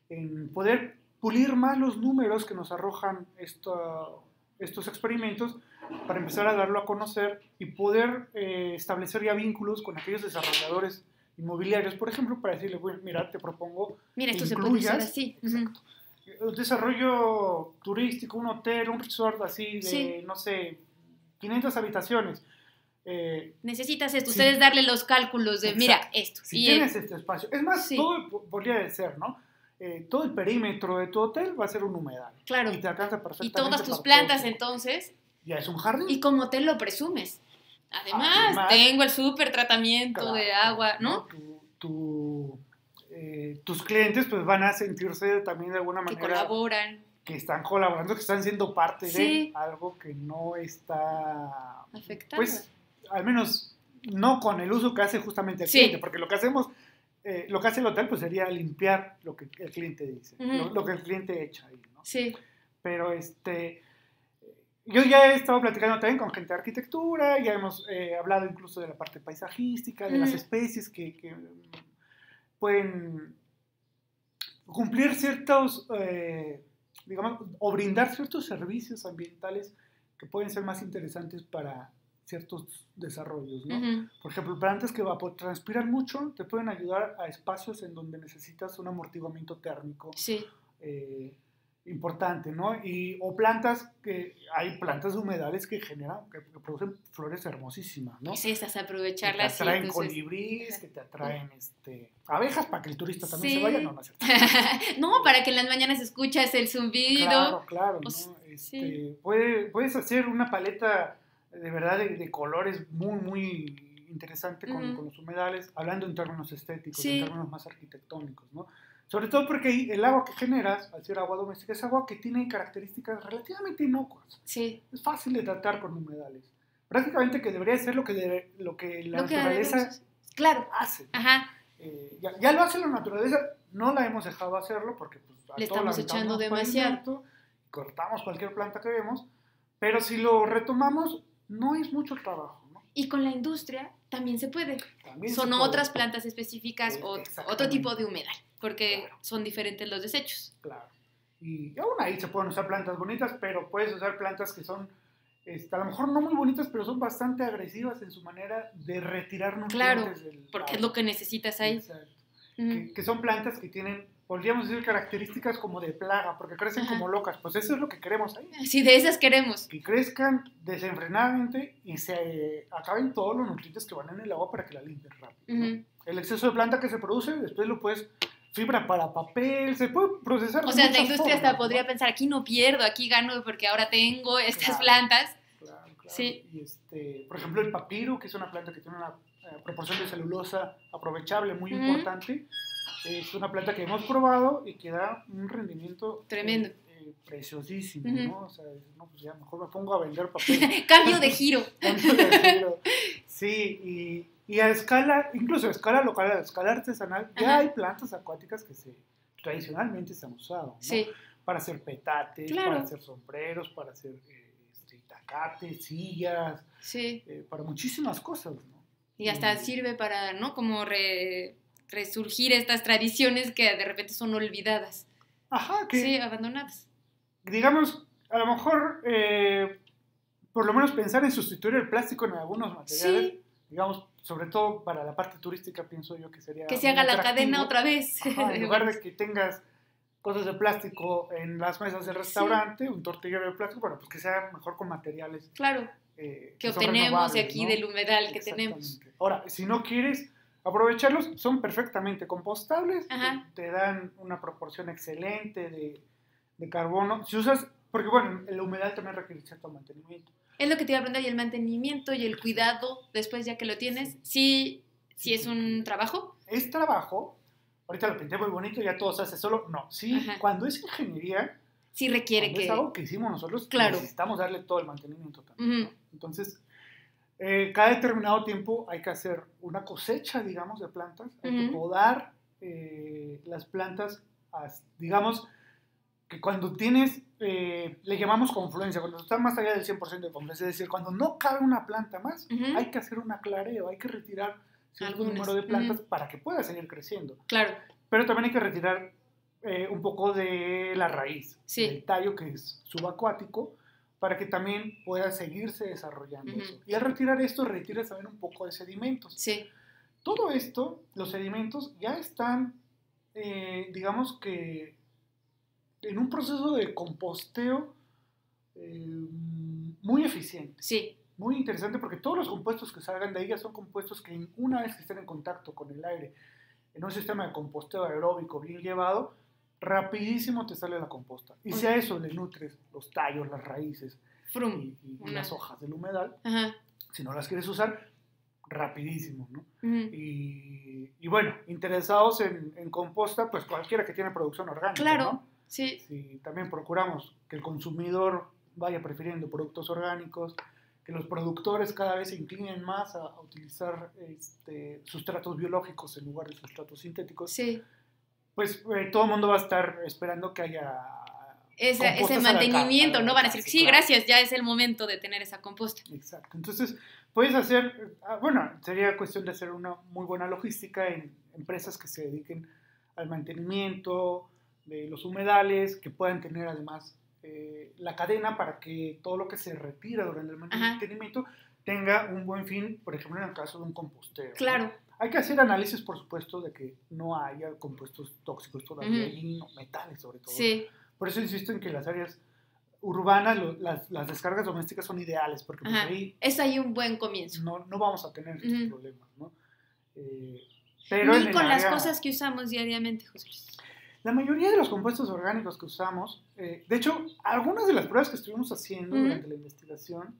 en poder pulir más los números que nos arrojan estos experimentos para empezar a darlo a conocer y poder establecer ya vínculos con aquellos desarrolladores inmobiliarios, por ejemplo, para decirle, bueno, mira, te propongo mira, esto se puede usar así. Exacto. Un desarrollo turístico, un hotel, un resort así de, sí. No sé, 500 habitaciones. Necesitas esto, ustedes darle los cálculos de, exacto. Mira, esto. Si tienes este espacio. Es más, sí. Todo podría ser, ¿no? Todo el perímetro de tu hotel va a ser un humedal. Claro. Y te alcanza perfectamente. Y todas tus plantas, entonces. Ya es un jardín. Y como hotel lo presumes. Además tengo el súper tratamiento claro, de agua, ¿no? Tus clientes pues van a sentirse también de alguna manera. Que colaboran. Que están colaborando, que están siendo parte de algo que no está afectado. Pues, al menos no con el uso que hace justamente el cliente, porque lo que hacemos, lo que hace el hotel pues sería limpiar lo que el cliente dice, lo que el cliente echa ahí, ¿no? Sí. Pero yo ya he estado platicando también con gente de arquitectura, ya hemos hablado incluso de la parte paisajística, de las especies que pueden cumplir ciertos, digamos, o brindar ciertos servicios ambientales que pueden ser más interesantes para ciertos desarrollos, ¿no? Por ejemplo, plantas que evapotranspiran mucho te pueden ayudar a espacios en donde necesitas un amortiguamiento térmico importante, ¿no? O plantas hay plantas humedales que generan, que producen flores hermosísimas, ¿no? Sí, estás a aprovecharlas. Que te atraen colibríes, que te atraen abejas para que el turista también se vaya, no es cierto. No, para que en las mañanas escuchas el zumbido. Claro, ¿no? Puedes hacer una paleta de verdad de colores muy, muy interesante con los humedales, hablando en términos estéticos, en términos más arquitectónicos, ¿no? Sobre todo porque el agua que generas, al ser agua doméstica, es agua que tiene características relativamente inocuas. Sí. Es fácil de tratar con humedales. Prácticamente que debería ser lo que la naturaleza hace. Ajá. Ya lo hace la naturaleza, no la hemos dejado hacerlo porque pues, le estamos echando demasiado. Cortamos cualquier planta que vemos, pero si lo retomamos, no es mucho trabajo, ¿no? Y con la industria también se puede. Son otras plantas específicas o otro tipo de humedal, porque son diferentes los desechos. Claro. Y aún ahí se pueden usar plantas bonitas, pero puedes usar plantas que son, a lo mejor no muy bonitas, pero son bastante agresivas en su manera de retirar nutrientes del porque es lo que necesitas ahí. Exacto. Que son plantas que tienen, podríamos decir, características como de plaga, porque crecen como locas. Pues eso es lo que queremos ahí. Sí, de esas queremos. Que crezcan desenfrenadamente y se acaben todos los nutrientes que van en el agua para que la limpien rápido, ¿no? El exceso de planta que se produce, después lo puedes, fibra para papel, se puede procesar. O sea, la industria hasta podría pensar, aquí no pierdo, aquí gano porque ahora tengo estas plantas. Claro. Sí. Y por ejemplo, el papiro, que es una planta que tiene una proporción de celulosa aprovechable muy importante. Es una planta que hemos probado y que da un rendimiento tremendo, preciosísimo, ¿no? O sea, no, pues ya mejor me pongo a vender papel. Cambio de giro. Sí, y a escala, incluso a escala local, a escala artesanal, ya hay plantas acuáticas que tradicionalmente se han usado, ¿no? Para hacer petates, para hacer sombreros, para hacer itacates, sillas, para muchísimas cosas, ¿no? Y hasta sirve para, ¿no? Como resurgir estas tradiciones que de repente son olvidadas. Ajá, sí, abandonadas. Digamos, a lo mejor por lo menos pensar en sustituir el plástico en algunos materiales, Sí. digamos, sobre todo para la parte turística, pienso yo que sería Que se haga muy la cadena atractivo. otra vez. Ajá, en lugar de que tengas cosas de plástico en las mesas del restaurante, un tortillero de plástico, bueno, pues que sea mejor con materiales Claro, que son obtenemos de renovables, aquí ¿no? del humedal que tenemos. Exactamente. Ahora, si no quieres aprovecharlos, son perfectamente compostables, Ajá. te dan una proporción excelente de carbono. Si usas, porque bueno, el humedal también requiere cierto mantenimiento. Es lo que te iba a preguntar, y el mantenimiento y el cuidado después ya que lo tienes, sí es un trabajo. Es trabajo, ahorita lo pinté muy bonito, ya todo se hace solo, no, sí, Ajá. cuando es ingeniería, Sí requiere cuando es algo que hicimos nosotros, Claro. necesitamos darle todo el mantenimiento también, Ujú. ¿no? Entonces, cada determinado tiempo hay que hacer una cosecha, digamos, de plantas, hay que podar las plantas, digamos, que cuando tienes, le llamamos confluencia, cuando está más allá del 100% de confluencia, es decir, cuando no cabe una planta más, hay que hacer un aclareo, hay que retirar cierto número de plantas para que pueda seguir creciendo. Claro. Pero también hay que retirar un poco de la raíz, Sí. del tallo que es subacuático, para que también pueda seguirse desarrollando eso. Y al retirar esto, retiras también un poco de sedimentos. Sí. Todo esto, los sedimentos ya están, digamos que, en un proceso de composteo muy eficiente. Sí. Muy interesante porque todos los compuestos que salgan de ella son compuestos que una vez que estén en contacto con el aire, en un sistema de composteo aeróbico bien llevado, rapidísimo te sale la composta. Y si a eso le nutres los tallos, las raíces y las hojas del humedal, Ajá. si no las quieres usar, rapidísimo, ¿no? Uh-huh. Y bueno, interesados en composta, pues cualquiera que tiene producción orgánica, claro, ¿no? Sí. Si también procuramos que el consumidor vaya prefiriendo productos orgánicos, que los productores cada vez se inclinen más a utilizar sustratos biológicos en lugar de sustratos sintéticos, sí. Pues todo el mundo va a estar esperando que haya ese mantenimiento, ¿no? Van a decir, sí, claro. Gracias, ya es el momento de tener esa composta. Exacto. Entonces, puedes hacer, bueno, sería cuestión de hacer una muy buena logística en empresas que se dediquen al mantenimiento de los humedales, que puedan tener además la cadena para que todo lo que se retira durante el mantenimiento tenga un buen fin, por ejemplo, en el caso de un composteo. Claro. ¿no? Hay que hacer análisis, por supuesto, de que no haya compuestos tóxicos todavía, y metales sobre todo. Sí. Por eso insisto en que las áreas urbanas, las descargas domésticas son ideales, porque pues ahí es ahí un buen comienzo. No vamos a tener estos problemas, ¿no? Pero ni con las cosas que usamos diariamente, José Luis. La mayoría de los compuestos orgánicos que usamos, de hecho, algunas de las pruebas que estuvimos haciendo durante la investigación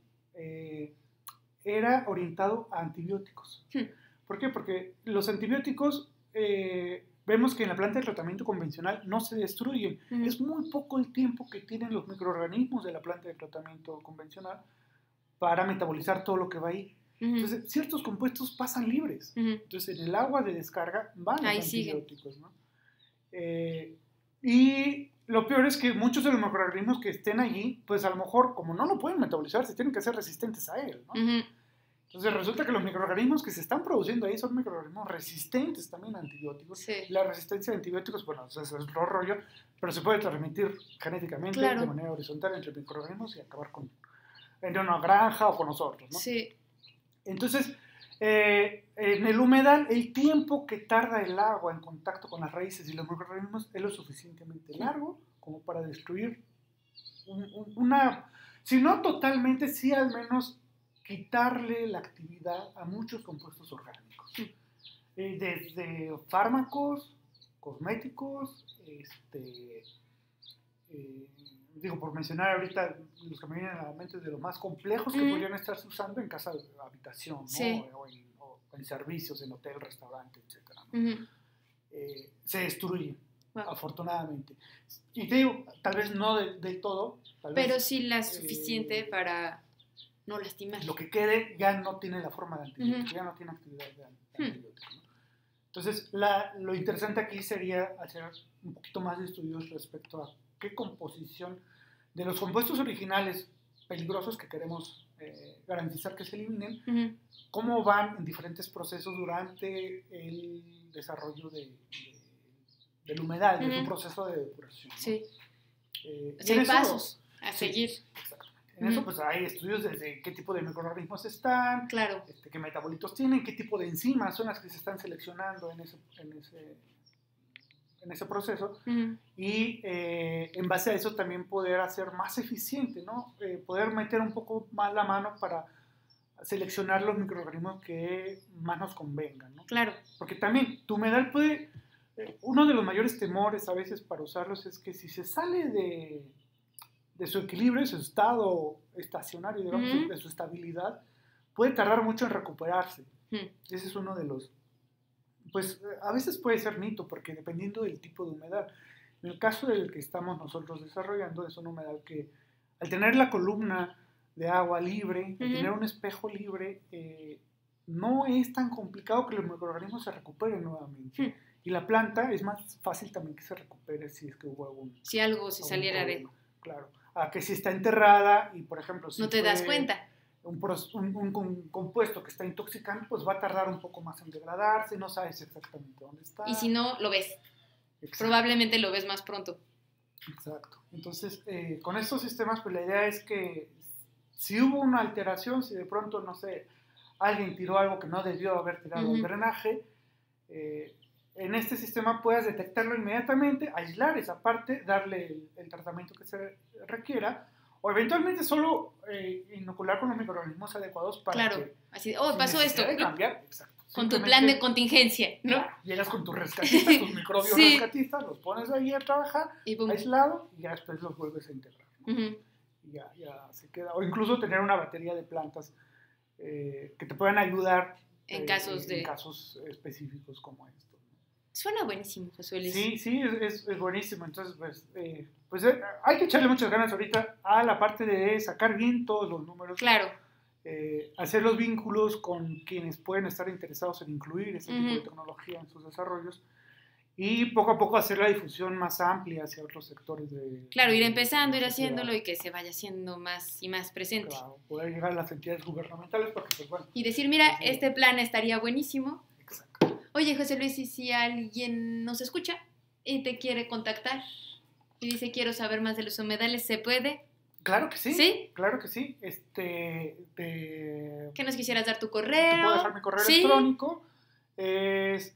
era orientado a antibióticos. ¿Por qué? Porque los antibióticos vemos que en la planta de tratamiento convencional no se destruyen. Es muy poco el tiempo que tienen los microorganismos de la planta de tratamiento convencional para metabolizar todo lo que va ahí. Entonces, ciertos compuestos pasan libres. Entonces, en el agua de descarga van los antibióticos, ¿no? Y lo peor es que muchos de los microorganismos que estén allí, pues a lo mejor, como no lo pueden metabolizar, se tienen que ser resistentes a él, ¿no? Entonces resulta que los microorganismos que se están produciendo ahí son microorganismos resistentes también a antibióticos. Sí. La resistencia a antibióticos, bueno, eso es otro rollo, pero se puede transmitir genéticamente de manera horizontal entre microorganismos y acabar en una granja o con nosotros, ¿no? Sí. Entonces, en el humedal, el tiempo que tarda el agua en contacto con las raíces y los microorganismos es lo suficientemente largo como para destruir si no totalmente, sí al menos quitarle la actividad a muchos compuestos orgánicos. Desde fármacos, cosméticos, digo, por mencionar ahorita los que me vienen a la mente de los más complejos que podrían estarse usando en casa de habitación, ¿no? Sí. O en servicios, en hotel, restaurante, etc. ¿no? Se destruyen, afortunadamente. Y te digo, tal vez no del todo. Pero sí la suficiente para no lastimar. Lo que quede ya no tiene la forma de antibiótico, ya no tiene actividad de antibiótico. ¿no? Entonces, lo interesante aquí sería hacer un poquito más de estudios respecto a qué composición de los compuestos originales peligrosos que queremos garantizar que se eliminen, cómo van en diferentes procesos durante el desarrollo del humedal, de su proceso de depuración. ¿no? Sí. Hay pasos a seguir. Exactamente. En eso pues hay estudios desde qué tipo de microorganismos están, Claro. qué metabolitos tienen, qué tipo de enzimas son las que se están seleccionando en ese proceso, y en base a eso también poder hacer más eficiente, ¿no? Poder meter un poco más la mano para seleccionar los microorganismos que más nos convengan, ¿no? Claro. Porque también tu humedal puede, uno de los mayores temores a veces para usarlos es que si se sale de su equilibrio, de su estado estacionario, digamos, de su estabilidad, puede tardar mucho en recuperarse. Ese es uno de los, pues a veces puede ser mito, porque dependiendo del tipo de humedad. En el caso del que estamos nosotros desarrollando, es una humedad que al tener la columna de agua libre, al tener un espejo libre, no es tan complicado que los microorganismos se recuperen nuevamente. Y la planta es más fácil también que se recupere si es que hubo si algo se saliera problema. Claro. A que si está enterrada y, por ejemplo, si no te das cuenta. Un compuesto que está intoxicante, pues va a tardar un poco más en degradarse, no sabes exactamente dónde está. Y si no, lo ves. Exacto. Probablemente lo ves más pronto. Exacto. Entonces, con estos sistemas, pues la idea es que si hubo una alteración, si de pronto, no sé, alguien tiró algo que no debió haber tirado al drenaje, en este sistema puedas detectarlo inmediatamente, aislar esa parte, darle el tratamiento que se requiera, o eventualmente solo inocular con los microorganismos adecuados para que... Así, pasó esto. Cambiar, exacto. Con tu plan de contingencia, ¿no? Claro, llegas con tus rescatistas, tus microbios rescatistas, los pones ahí a trabajar, aislado, y ya después los vuelves a integrar, ¿no? Y ya se queda. O incluso tener una batería de plantas que te puedan ayudar en casos específicos como estos. Suena buenísimo, Josué Luis. Sí, es buenísimo. Entonces, pues hay que echarle muchas ganas ahorita a la parte de sacar bien todos los números. Claro. Hacer los vínculos con quienes pueden estar interesados en incluir ese tipo de tecnología en sus desarrollos, y poco a poco hacer la difusión más amplia hacia otros sectores de... Claro, ir empezando, ir haciéndolo y que se vaya haciendo más y más presente. Claro, poder llegar a las entidades gubernamentales porque, pues bueno... Y decir, mira, este plan estaría buenísimo. Exacto. Oye, José Luis, ¿y si alguien nos escucha y te quiere contactar y dice, quiero saber más de los humedales, ¿se puede? Claro que sí. ¿Sí? Claro que sí. ¿Qué nos quisieras dar tu correo? Te puedo dejar mi correo electrónico. Es...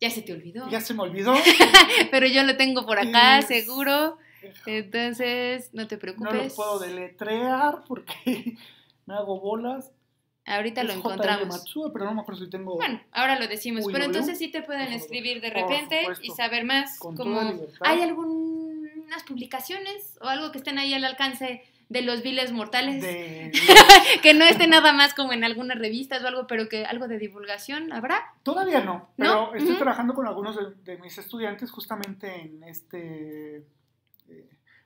ya se te olvidó. Ya se me olvidó. Pero yo lo tengo por acá, seguro. Entonces, no te preocupes. No lo puedo deletrear porque me hago bolas. Ahorita lo encontramos. Matsuda, pero no me acuerdo si tengo... Bueno, ahora lo decimos. Pero entonces sí te pueden escribir de repente y saber más. Como ¿hay algunas publicaciones o algo que estén ahí al alcance de los viles mortales? Que no esté nada más como en algunas revistas o algo, pero que algo de divulgación habrá. Todavía no, pero estoy trabajando con algunos de mis estudiantes justamente en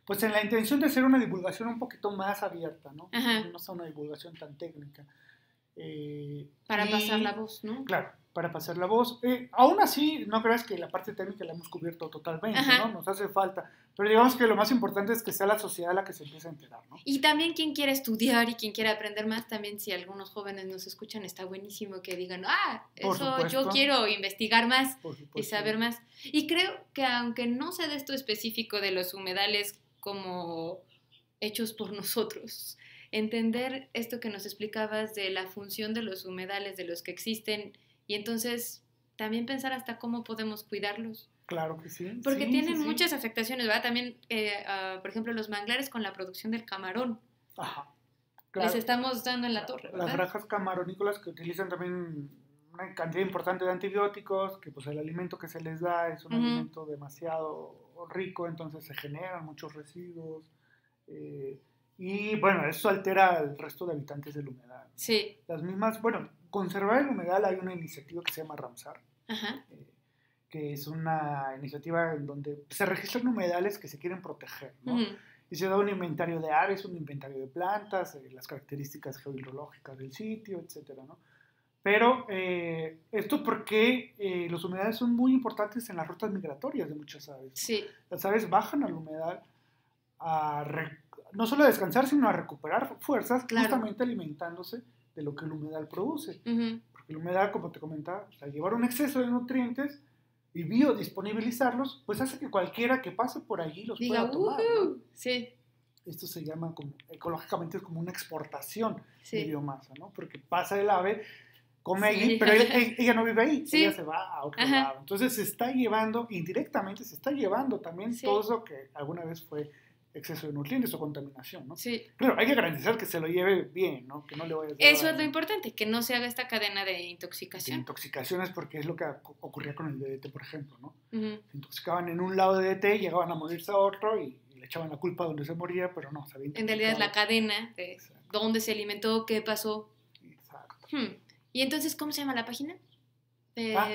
pues en la intención de hacer una divulgación un poquito más abierta, ¿no? No sea una divulgación tan técnica. Para pasar la voz, ¿no? Claro, para pasar la voz. Aún así, no creas que la parte técnica la hemos cubierto totalmente, ¿no? Nos hace falta. Pero digamos que lo más importante es que sea la sociedad la que se empiece a enterar, ¿no? Y también quien quiera estudiar y quien quiera aprender más, también si algunos jóvenes nos escuchan, está buenísimo que digan, eso yo quiero investigar más y saber más. Y creo que aunque no sea de esto específico de los humedales como hechos por nosotros, entender esto que nos explicabas de la función de los humedales, de los que existen, y entonces también pensar hasta cómo podemos cuidarlos. Claro que sí. Porque tienen muchas afectaciones, ¿verdad? También, por ejemplo, los manglares con la producción del camarón. Ajá. Claro. Les estamos dando en la torre, ¿verdad? Las granjas camaronícolas que utilizan también una cantidad importante de antibióticos, que pues el alimento que se les da es un alimento demasiado rico, entonces se generan muchos residuos. Y bueno, eso altera al resto de habitantes del humedal. Sí. Las mismas, bueno, conservar el humedal, hay una iniciativa que se llama Ramsar, que es una iniciativa en donde se registran humedales que se quieren proteger, ¿no? Y se da un inventario de aves, un inventario de plantas, las características geohidrológicas del sitio, etcétera, ¿no? Pero esto porque los humedales son muy importantes en las rutas migratorias de muchas aves. Sí. Las aves bajan al humedal no solo a descansar, sino a recuperar fuerzas, justamente alimentándose de lo que el humedal produce. Porque el humedal, como te comentaba, al llevar un exceso de nutrientes y biodisponibilizarlos, pues hace que cualquiera que pase por allí los pueda tomar, ¿no? Sí. esto se llama como, ecológicamente es como una exportación Sí. de biomasa, ¿no? Porque pasa el ave, come Sí. ahí, pero ella no vive ahí, Sí. ella se va a otro Ajá. lado. Entonces se está llevando, indirectamente se está llevando también Sí. todo eso que alguna vez fue exceso de nutrientes o contaminación, ¿no? Sí. Claro, hay que garantizar que se lo lleve bien, ¿no? Que no le vaya a hacer Eso es daño. lo importante, que no se haga esta cadena de De intoxicación. intoxicaciones, porque es lo que ocurría con el DDT, por ejemplo, ¿no? Ujú. Se intoxicaban en un lado de DDT, llegaban a morirse a otro y le echaban la culpa donde se moría, pero no, se había En realidad es la intoxicado. cadena de Exacto. dónde se alimentó, qué pasó. Exacto. ¿Y entonces cómo se llama la página? La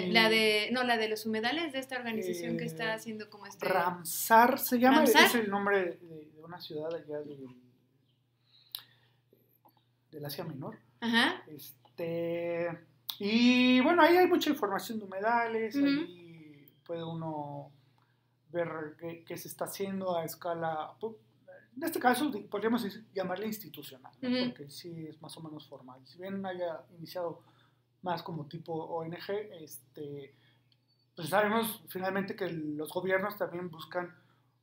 La de los humedales de esta organización que está haciendo como Ramsar se llama, ¿Ramsar? es el nombre de una ciudad allá del Asia Menor. Ajá. Y bueno, ahí hay mucha información de humedales, Ujú. ahí puede uno ver qué se está haciendo a escala, en este caso podríamos llamarle institucional, ¿no? Ujú. Porque sí es más o menos formal. Si bien haya iniciado más como tipo ONG, pues sabemos finalmente que los gobiernos también buscan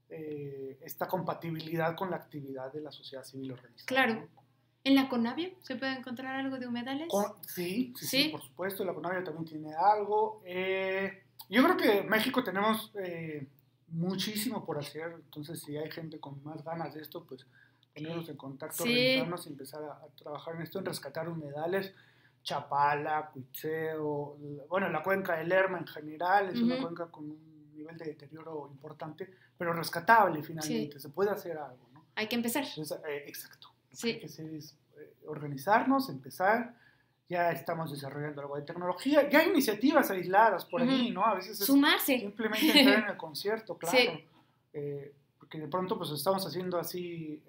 esta compatibilidad con la actividad de la sociedad civil organizada. Claro. ¿no? ¿En la Conavio se puede encontrar algo de humedales? Sí, ¿Sí? por supuesto, la Conavio también tiene algo. Yo creo que en México tenemos muchísimo por hacer, entonces si hay gente con más ganas de esto, pues ponernos en contacto, Sí. organizarnos y empezar a trabajar en esto, en rescatar humedales. Chapala, Cuitzeo, bueno, la cuenca del Lerma en general es una cuenca con un nivel de deterioro importante, pero rescatable finalmente, Sí. se puede hacer algo, ¿no? Hay que empezar. Entonces, exacto. Lo Sí. que hay que hacer es organizarnos, empezar. Ya estamos desarrollando algo de tecnología, ya hay iniciativas aisladas por allí, ¿no? A veces es Sumarse. simplemente entrar en el concierto, claro. Sí. Porque de pronto pues estamos haciendo así,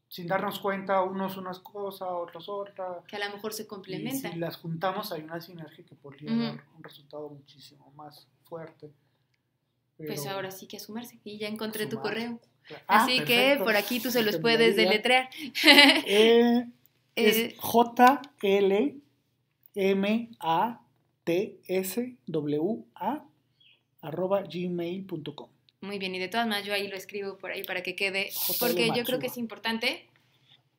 sin darnos cuenta, unos unas cosas, otros otras. Que a lo mejor se Y complementan. si las juntamos hay una sinergia que podría dar un resultado muchísimo más fuerte. Pero, pues ahora sí que a sumarse. Y ya encontré tu sumarse. correo. Claro. Así Perfecto. que por aquí tú se los Te me puedes diga. deletrear. Es jlmatswa@gmail.com. Muy bien, y de todas maneras yo ahí lo escribo por ahí para que quede, JL porque yo Matsua. creo que es importante,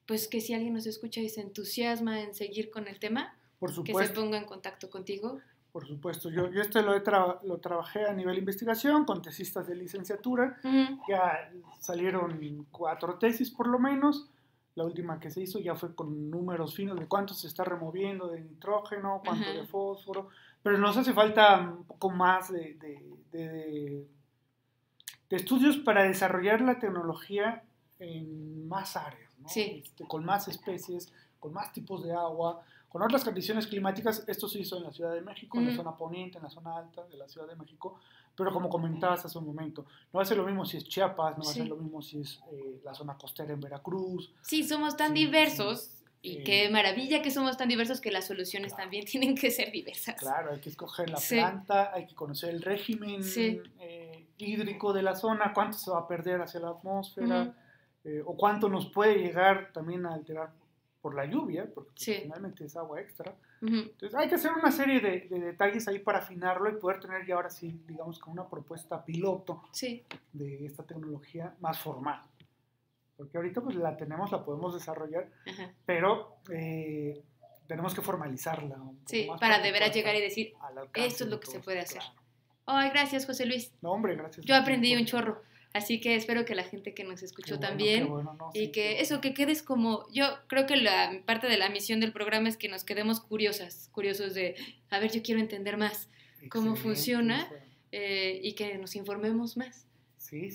pues que si alguien nos escucha y se entusiasma en seguir con el tema, Por que se supuesto, ponga en contacto contigo. por supuesto. Yo lo trabajé a nivel de investigación con tesistas de licenciatura. Ya salieron 4 tesis por lo menos. La última que se hizo ya fue con números finos de cuánto se está removiendo de nitrógeno, cuánto de fósforo. Pero nos hace falta un poco más de estudios para desarrollar la tecnología en más áreas, ¿no? Sí. Con más especies, con más tipos de agua, con otras condiciones climáticas. Esto se hizo en la Ciudad de México, en la zona poniente, en la zona alta de la Ciudad de México, pero como comentabas hace un momento, no va a ser lo mismo si es Chiapas, no va a ser lo mismo si es la zona costera en Veracruz. Sí, somos tan diversos. Y qué maravilla que somos tan diversos que las soluciones también tienen que ser diversas. Claro, hay que escoger la planta, hay que conocer el régimen hídrico de la zona, cuánto se va a perder hacia la atmósfera, o cuánto nos puede llegar también a alterar por la lluvia, porque finalmente es agua extra. Entonces hay que hacer una serie de detalles ahí para afinarlo y poder tener ya ahora sí, digamos, como una propuesta piloto de esta tecnología más formal. Porque ahorita pues la podemos desarrollar, pero tenemos que formalizarla. Sí, para de veras llegar y decir, esto es lo que se puede hacer. Claro. Ay, gracias, José Luis. No, hombre, gracias. Yo aprendí un chorro, así que espero que la gente que nos escuchó también, y que eso, que quedes como, yo creo que la parte de la misión del programa es que nos quedemos curiosos de, a ver, yo quiero entender más cómo funciona y que nos informemos más. Sí.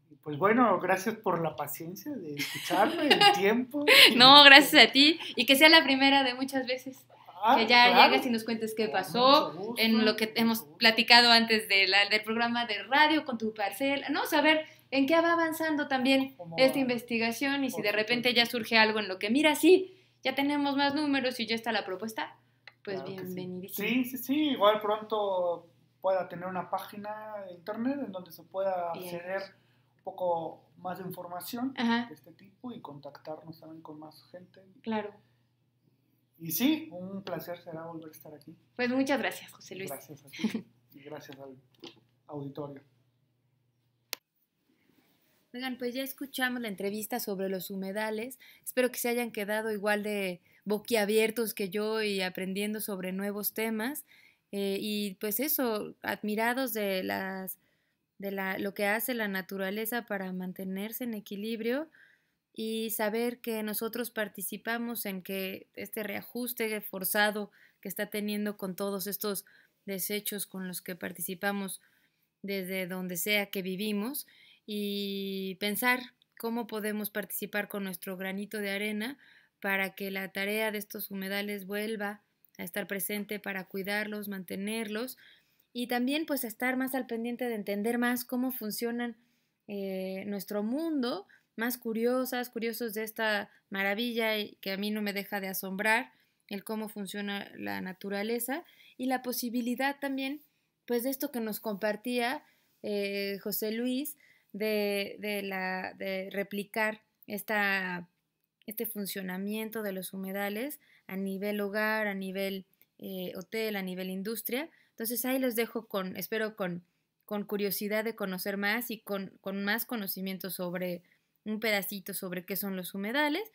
Y pues bueno, gracias por la paciencia de escucharme, el tiempo. No, gracias a ti, y que sea la primera de muchas veces. Que ya llegues y nos cuentes qué pasó en lo que hemos platicado antes del programa de radio con tu parcela, ¿no? Saber en qué va avanzando también esta investigación y si de repente ya surge algo en lo que, mira, sí, ya tenemos más números y ya está la propuesta, pues bienvenidísimo. Sí, igual pronto pueda tener una página de internet en donde se pueda acceder un poco más de información de este tipo y contactarnos también con más gente. Claro. Y sí, un placer será volver a estar aquí. Pues muchas gracias, José Luis. Gracias a ti y gracias al auditorio. Oigan, pues ya escuchamos la entrevista sobre los humedales. Espero que se hayan quedado igual de boquiabiertos que yo y aprendiendo sobre nuevos temas. Y pues eso, admirados de lo que hace la naturaleza para mantenerse en equilibrio y saber que nosotros participamos en que este reajuste forzado que está teniendo con todos estos desechos con los que participamos desde donde sea que vivimos y pensar cómo podemos participar con nuestro granito de arena para que la tarea de estos humedales vuelva a estar presente para cuidarlos, mantenerlos y también pues estar más al pendiente de entender más cómo funcionan nuestro mundo, más curiosos de esta maravilla y que a mí no me deja de asombrar el cómo funciona la naturaleza y la posibilidad también pues de esto que nos compartía José Luis de replicar este funcionamiento de los humedales a nivel hogar, a nivel hotel, a nivel industria. Entonces ahí los dejo espero con curiosidad de conocer más y con más conocimiento sobre un pedacito sobre qué son los humedales.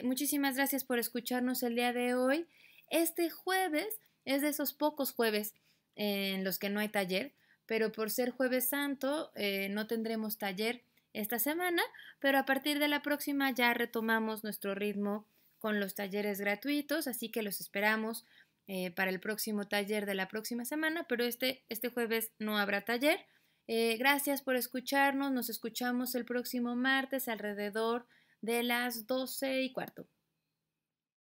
Muchísimas gracias por escucharnos el día de hoy. Este jueves es de esos pocos jueves en los que no hay taller, pero por ser jueves santo no tendremos taller esta semana, pero a partir de la próxima ya retomamos nuestro ritmo con los talleres gratuitos, así que los esperamos para el próximo taller de la próxima semana, pero este jueves no habrá taller. Gracias por escucharnos, nos escuchamos el próximo martes alrededor de las 12:15.